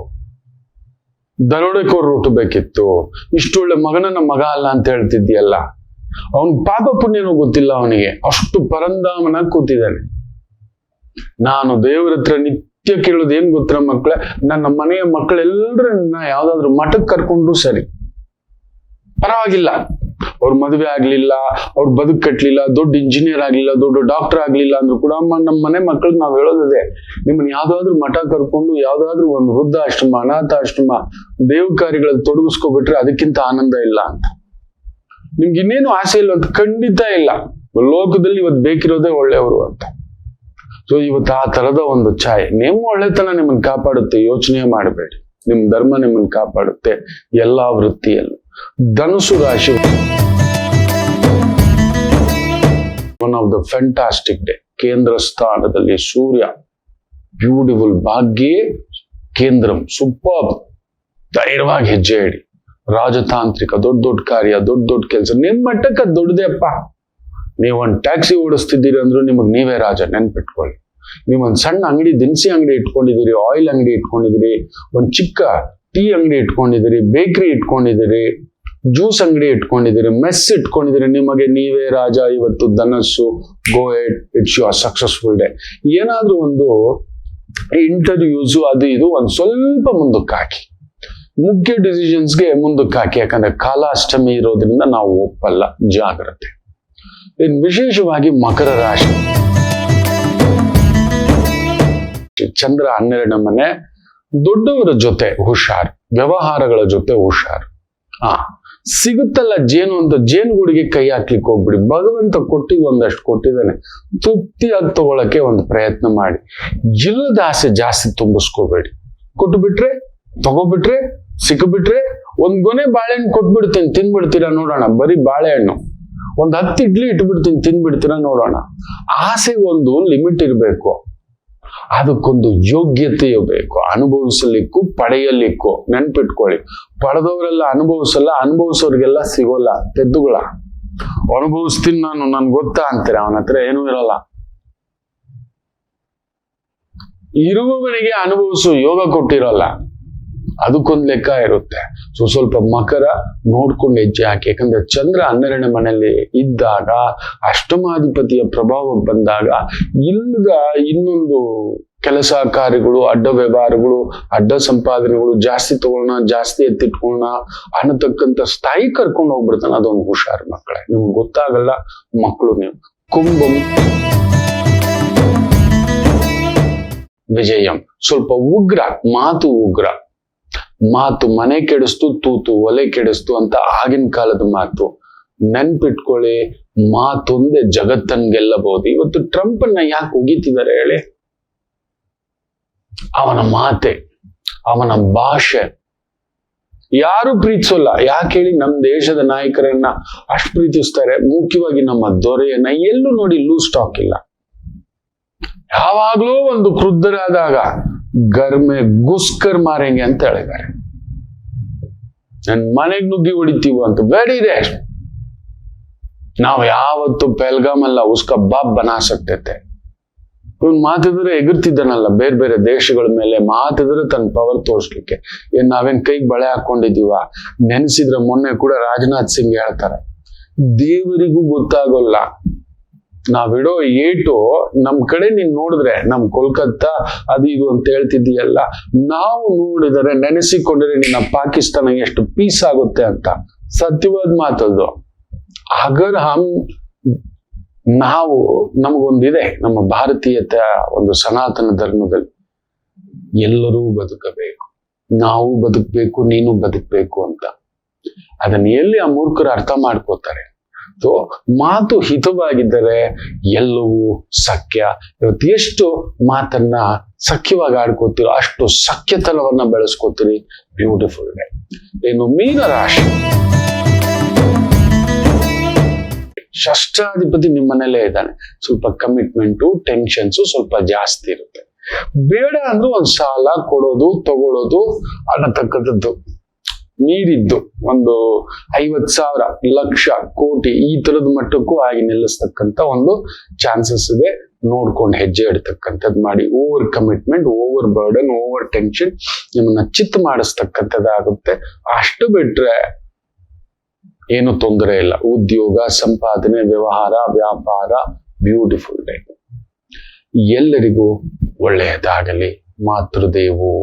ದರೋಡೆಕೋರ್ ಹುಟ್ಟಬೇಕಿತ್ತು. ಇಷ್ಟೊಳ್ಳೆ ಮಗನ ಮಗ ಅಲ್ಲ ಅಂತ ಹೇಳ್ತಿದ್ಯಲ್ಲ. ಅವನ್ ಪಾಪ ಪುಣ್ಯನೂ ಗೊತ್ತಿಲ್ಲ ಅವನಿಗೆ, ಅಷ್ಟು ಪರಂಧಾಮನ ಕೂತಿದ್ದಾನೆ. ನಾನು ದೇವ್ರ ಹತ್ರ ನಿತ್ಯ ಕೇಳೋದು ಏನ್ ಗೊತ್ತರ ಮಕ್ಳೇ, ನನ್ನ ಮನೆಯ ಮಕ್ಕಳೆಲ್ಲರನ್ನ ಯಾವ್ದಾದ್ರು ಮಠಕ್ಕೆ ಕರ್ಕೊಂಡ್ರು ಸರಿ, ಪರವಾಗಿಲ್ಲ. ಅವ್ರ ಮದುವೆ ಆಗ್ಲಿಲ್ಲ, ಅವ್ರ ಬದುಕು ಕಟ್ಲಿಲ್ಲ, ದೊಡ್ಡ ಇಂಜಿನಿಯರ್ ಆಗ್ಲಿಲ್ಲ, ದೊಡ್ಡ ಡಾಕ್ಟರ್ ಆಗ್ಲಿಲ್ಲ ಅಂದ್ರೂ ಕೂಡ ನಮ್ಮ ಮನೆ ಮಕ್ಕಳಿಗೆ ನಾವ್ ಹೇಳೋದಿದೆ, ನಿಮ್ಮನ್ನ ಯಾವ್ದಾದ್ರು ಮಠ ಕರ್ಕೊಂಡು ಯಾವ್ದಾದ್ರು ಒಂದು ವೃದ್ಧಾಶ್ರಮ, ಅನಾಥಾಶ್ರಮ, ದೇವ ಕಾರ್ಯಗಳಲ್ಲಿ ತೊಡಗಿಸ್ಕೊಬಿಟ್ರೆ ಅದಕ್ಕಿಂತ ಆನಂದ ಇಲ್ಲ ಅಂತ. ನಿಮ್ಗೆ ಇನ್ನೇನು ಆಸೆ ಇಲ್ಲ ಅಂತ? ಖಂಡಿತ ಇಲ್ಲ. ಲೋಕದಲ್ಲಿ ಇವತ್ತು ಬೇಕಿರೋದೇ ಒಳ್ಳೆಯವರು ಅಂತ. ಸೊ ಇವತ್ತು ಆ ತರದ ಒಂದು ಛಾಯೆ. ನಿಮ್ಮ ಒಳ್ಳೆತನ ನಿಮ್ಮನ್ನ ಕಾಪಾಡುತ್ತೆ, ಯೋಚನೆ ಮಾಡಬೇಡಿ. ನಿಮ್ ಧರ್ಮ ನಿಮ್ಮನ್ನ ಕಾಪಾಡುತ್ತೆ ಎಲ್ಲಾ ವೃತ್ತಿಯಲ್ಲೂ. ಧನುಸು ರಾಶಿ, one of the fantastic day. ಕೇಂದ್ರ ಸ್ಥಾನದಲ್ಲಿ ಸೂರ್ಯ, ಬ್ಯೂಟಿಫುಲ್. ಭಾಗ್ಯೇ ಕೇಂದ್ರಂ, ಸೂಪರ್. ಧೈರ್ಯವಾಗಿ ಹೆಜ್ಜೆ ಇಡಿ. ರಾಜತಾಂತ್ರಿಕ, ದೊಡ್ಡ ದೊಡ್ಡ ಕಾರ್ಯ, ದೊಡ್ಡ ದೊಡ್ಡ ಕೆಲಸ. ನಿಮ್ ಮಟ್ಟಕ್ಕೆ ಅದು ದೊಡ್ಡದೇ ಅಪ್ಪ. ನೀವೊಂದು ಟ್ಯಾಕ್ಸಿ ಓಡಿಸ್ತಿದ್ದೀರಿ ಅಂದ್ರೂ ನಿಮಗ್ ನೀವೇ ರಾಜ, ನೆನ್ಪಿಟ್ಕೊಳ್ಳಿ. ನೀವೊಂದ್ ಸಣ್ಣ ಅಂಗಡಿ, ದಿನಸಿ ಅಂಗಡಿ ಇಟ್ಕೊಂಡಿದ್ದೀರಿ, ಆಯಿಲ್ ಅಂಗಡಿ ಇಟ್ಕೊಂಡಿದ್ದೀರಿ, ಒಂದ್ ಚಿಕ್ಕ ಟೀ ಅಂಗಡಿ ಇಟ್ಕೊಂಡಿದ್ದೀರಿ, ಬೇಕರಿ ಇಟ್ಕೊಂಡಿದ್ದೀರಿ, ಜ್ಯೂಸ್ ಅಂಗಡಿ ಇಟ್ಕೊಂಡಿದ್ದೀರಿ, ಮೆಸ್ ಇಟ್ಕೊಂಡಿದ್ದೀರಿ, ನಿಮಗೆ ನೀವೇ ರಾಜ. ಇವತ್ತು ಧನಸ್ಸು, go it, it's your successful day. ಏನಾದ್ರೂ ಒಂದು ಇಂಟರ್ವ್ಯೂಸು ಅದು ಇದು ಒಂದ್ ಸ್ವಲ್ಪ ಮುಂದಕ್ಕೆ ಹಾಕಿ, ಮುಖ್ಯ ಡಿಸಿಷನ್ಸ್ಗೆ ಮುಂದಕ್ಕೆ ಹಾಕಿ. ಯಾಕಂದ್ರೆ ಕಾಲಾಷ್ಟಮಿ ಇರೋದ್ರಿಂದ ನಾವು ಒಪ್ಪಲ್ಲ, ಜಾಗ್ರತೆ. ಇನ್ ವಿಶೇಷವಾಗಿ ಮಕರ ರಾಶಿ, ಚಂದ್ರ 12ನೇ ಮನೆ. ದೊಡ್ಡವರ ಜೊತೆ ಹುಷಾರ್, ವ್ಯವಹಾರಗಳ ಜೊತೆ ಹುಷಾರ್. ಸಿಗುತ್ತಲ್ಲ ಜೇನು ಅಂತ ಜೇನುಗೂಡಿಗೆ ಕೈ ಹಾಕ್ಲಿಕ್ಕೆ ಹೋಗ್ಬಿಡಿ. ಭಗವಂತ ಒಂದಷ್ಟು ಕೊಟ್ಟಿದ್ದಾನೆ, ತೃಪ್ತಿಯಾಗಿ ತಗೊಳಕ್ಕೆ ಒಂದು ಪ್ರಯತ್ನ ಮಾಡಿ. ಇಲ್ಲದ ಆಸೆ ಜಾಸ್ತಿ ತುಂಬಿಸ್ಕೋಬೇಡಿ. ಕೊಟ್ಟುಬಿಟ್ರೆ, ತಗೋಬಿಟ್ರೆ, ಸಿಕ್ಕಿಬಿಟ್ರೆ, ಒಂದ್ ಗೊನೆ ಬಾಳೆಹಣ್ಣು ಕೊಟ್ಬಿಡ್ತೀನಿ, ತಿನ್ಬಿಡ್ತೀರಾ ನೋಡೋಣ. ಬರೀ ಬಾಳೆಹಣ್ಣು ಒಂದ್ 10 ಇಡ್ಲಿ ಇಟ್ಬಿಡ್ತೀನಿ, ತಿನ್ಬಿಡ್ತೀರಾ ನೋಡೋಣ. ಆಸೆಗೆ ಒಂದು ಲಿಮಿಟ್ ಇರಬೇಕು, ಅದಕ್ಕೊಂದು ಯೋಗ್ಯತೆಯು ಬೇಕು. ಅನುಭವಿಸಲಿಕ್ಕೂ ಪಡೆಯಲಿಕ್ಕೂ. ನೆನ್ಪಿಟ್ಕೊಳ್ಳಿ, ಪಡೆದವರೆಲ್ಲ ಅನುಭವಿಸಲ್ಲ, ಅನುಭವಿಸೋರಿಗೆಲ್ಲ ಸಿಗೋಲ್ಲ ತೆದ್ದುಗಳ. ಅನುಭವಿಸ್ತೀನಿ ನಾನು, ನನ್ ಗೊತ್ತಾ ಅಂತೀರ, ಅವನ ಹತ್ರ ಏನೂ ಇರಲ್ಲ. ಇರುವವನಿಗೆ ಅನುಭವಿಸು ಯೋಗ ಕೊಟ್ಟಿರಲ್ಲ, ಅದಕ್ಕೊಂದು ಲೆಕ್ಕ ಇರುತ್ತೆ. ಸೊ ಸ್ವಲ್ಪ ಮಕರ ನೋಡ್ಕೊಂಡು ಹೆಜ್ಜೆ ಹಾಕಿ. ಯಾಕಂದ್ರೆ ಚಂದ್ರ 12ನೇ ಮನೆಯಲ್ಲಿ ಇದ್ದಾಗ, ಅಷ್ಟಮಾಧಿಪತಿಯ ಪ್ರಭಾವ ಬಂದಾಗ, ಇಲ್ಲದ ಇನ್ನೊಂದು ಕೆಲಸ ಕಾರ್ಯಗಳು, ಅಡ್ಡ ವ್ಯವಹಾರಗಳು, ಅಡ್ಡ ಸಂಪಾದನೆಗಳು, ಜಾಸ್ತಿ ತಗೊಳ್ಳೋಣ, ಜಾಸ್ತಿ ಎತ್ತಿಟ್ಕೊಳ್ಳೋಣ ಅನ್ನತಕ್ಕಂಥ ಸ್ಥಾಯಿ ಕರ್ಕೊಂಡು ಹೋಗ್ಬಿಡ್ತಾನೆ. ಅದೊಂದು ಹುಷಾರು ಮಕ್ಕಳೇ, ನಿಮ್ಗೆ ಗೊತ್ತಾಗಲ್ಲ ಮಕ್ಕಳು. ನೀವು ಕುಂಭಂ ವಿಜಯಂ, ಸ್ವಲ್ಪ ಉಗ್ರ ಮಾತು, ಉಗ್ರ ಮಾತು ಮನೆ ಕೆಡಿಸ್ತು, ತೂತು ಒಲೆ ಕೆಡಿಸ್ತು ಅಂತ ಆಗಿನ ಕಾಲದ ಮಾತು. ನೆನ್ಪಿಟ್ಕೊಳ್ಳಿ, ಮಾತೊಂದೇ ಜಗತ್ತನ್ನ ಗೆಲ್ಲಬಹುದು. ಇವತ್ತು ಟ್ರಂಪ್ ಅನ್ನ ಯಾಕೆ ಉಗಿತಿದ್ದಾರೆ ಹೇಳಿ? ಅವನ ಮಾತೆ, ಅವನ ಭಾಷೆ ಯಾರು ಪ್ರೀತಿಸೋಲ್ಲ. ಯಾಕೆ ಹೇಳಿ? ನಮ್ಮ ದೇಶದ ನಾಯಕರನ್ನ ಅಷ್ಟು ಪ್ರೀತಿಸ್ತಾರೆ, ಮುಖ್ಯವಾಗಿ ನಮ್ಮ ದೊರೆಯನ್ನ. ಎಲ್ಲೂ ನೋಡಿ ಲೂಸ್ ಸ್ಟಾಕ್ ಇಲ್ಲ. ಯಾವಾಗ್ಲೂ ಒಂದು ಕ್ರುದ್ಧರಾದಾಗ ಗರ್ಮೆ ಗುಸ್ಕರ್ ಮಾರೆಂಗೆ ಅಂತ ಹೇಳಿದ್ದಾರೆ. ನನ್ ಮನೆಗ್ ನುಗ್ಗಿ ಹೊಡಿತೀವಿ ಅಂತ ವೆರಿ ರೇರ್. ನಾವು ಯಾವತ್ತು ಪೆಲ್ಗಾಮ್ ಅಲ್ಲ, ಉಸ್ಕ ಬಾಪ್ ಬನಾ ಸಕ್ತೆ. ಇವನ್ ಮಾತಿದ್ರೆ ಎಗರ್ತಿದ್ದಾನಲ್ಲ ಬೇರೆ ಬೇರೆ ದೇಶಗಳ ಮೇಲೆ, ಮಾತಿದ್ರೆ ತನ್ನ ಪವರ್ ತೋರ್ಸ್ಲಿಕ್ಕೆ. ಏನ್ ನಾವೇನ್ ಕೈಗೆ ಬಳೆ ಹಾಕೊಂಡಿದೀವ? ನೆನ್ಸಿದ್ರೆ ಮೊನ್ನೆ ಕೂಡ ರಾಜನಾಥ್ ಸಿಂಗ್ ಹೇಳ್ತಾರೆ, ದೇವರಿಗೂ ಗೊತ್ತಾಗೋಲ್ಲ ನಾವಿಡೋ ಏಟು ನಮ್ ಕಡೆ ನೀನ್ ನೋಡಿದ್ರೆ, ನಮ್ ಕೋಲ್ಕತ್ತಾ ಅದು ಇದು ಅಂತ ಹೇಳ್ತಿದ್ದೀಯಲ್ಲ, ನಾವು ನೋಡಿದರೆ ನೆನೆಸಿಕೊಂಡ್ರೆ ನಿನ್ನ ಪಾಕಿಸ್ತಾನ ಎಷ್ಟು ಪೀಸ್ ಆಗುತ್ತೆ ಅಂತ. ಸತ್ಯವಾದ ಮಾತದ್ದು. ಅಗರ್ ನಾವು ನಮಗೊಂದಿದೆ, ನಮ್ಮ ಭಾರತೀಯತೆ ಒಂದು ಸನಾತನ ಧರ್ಮದಲ್ಲಿ ಎಲ್ಲರೂ ಬದುಕಬೇಕು, ನಾವು ಬದುಕಬೇಕು, ನೀನು ಬದುಕಬೇಕು ಅಂತ. ಅದನ್ನ ಎಲ್ಲಿ ಆ ಮೂರ್ಖರು ಅರ್ಥ ಮಾಡ್ಕೋತಾರೆ? ಸೊ ಮಾತು ಹಿತವಾಗಿದ್ದರೆ ಎಲ್ಲವೂ ಸಖ್ಯ. ಇವತ್ತು ಎಷ್ಟು ಮಾತನ್ನ ಸಖ್ಯವಾಗಿ ಆಡ್ಕೋತೀರೋ ಅಷ್ಟು ಸಖ್ಯತನವನ್ನ ಬೆಳೆಸ್ಕೋತೀರಿ. Beautiful day. ಇನ್ನು ಮೀನ ರಾಶಿ, ಷಷ್ಠಾಧಿಪತಿ ನಿಮ್ಮ ಮನೇಲೇ ಇದ್ದಾನೆ. ಸ್ವಲ್ಪ ಕಮಿಟ್ಮೆಂಟು, ಟೆನ್ಷನ್ಸು ಸ್ವಲ್ಪ ಜಾಸ್ತಿ ಇರುತ್ತೆ. ಬೇಡ ಅಂದ್ರೂ ಒಂದ್ ಸಾಲ ಕೊಡೋದು ತಗೊಳ್ಳೋದು ಅನ್ನತಕ್ಕಂಥದ್ದು ಮೀರಿದ್ದು ಒಂದು 50,000, ಲಕ್ಷ, ಕೋಟಿ ಈ ತರದ ಮಟ್ಟಕ್ಕೂ ಆಗಿ ನಿಲ್ಲಿಸ್ತಕ್ಕಂಥ ಒಂದು ಚಾನ್ಸಸ್ ಇದೆ. ನೋಡ್ಕೊಂಡು ಹೆಜ್ಜೆ ಇಡ್ತಕ್ಕಂಥದ್ದು ಮಾಡಿ. Over commitment, over burden, over tension ನಿಮ್ಮನ್ನ ಚಿತ್ ಮಾಡಿಸ್ತಕ್ಕಂಥದ್ದಾಗುತ್ತೆ. ಅಷ್ಟು ಬಿಟ್ರೆ ಏನು ತೊಂದರೆ ಇಲ್ಲ. ಉದ್ಯೋಗ, ಸಂಪಾದನೆ, ವ್ಯವಹಾರ, ವ್ಯಾಪಾರ ಬ್ಯೂಟಿಫುಲ್ ಡೇ. ಎಲ್ಲರಿಗೂ ಒಳ್ಳೆಯದಾಗಲಿ. ಮಾತೃದೇವೋ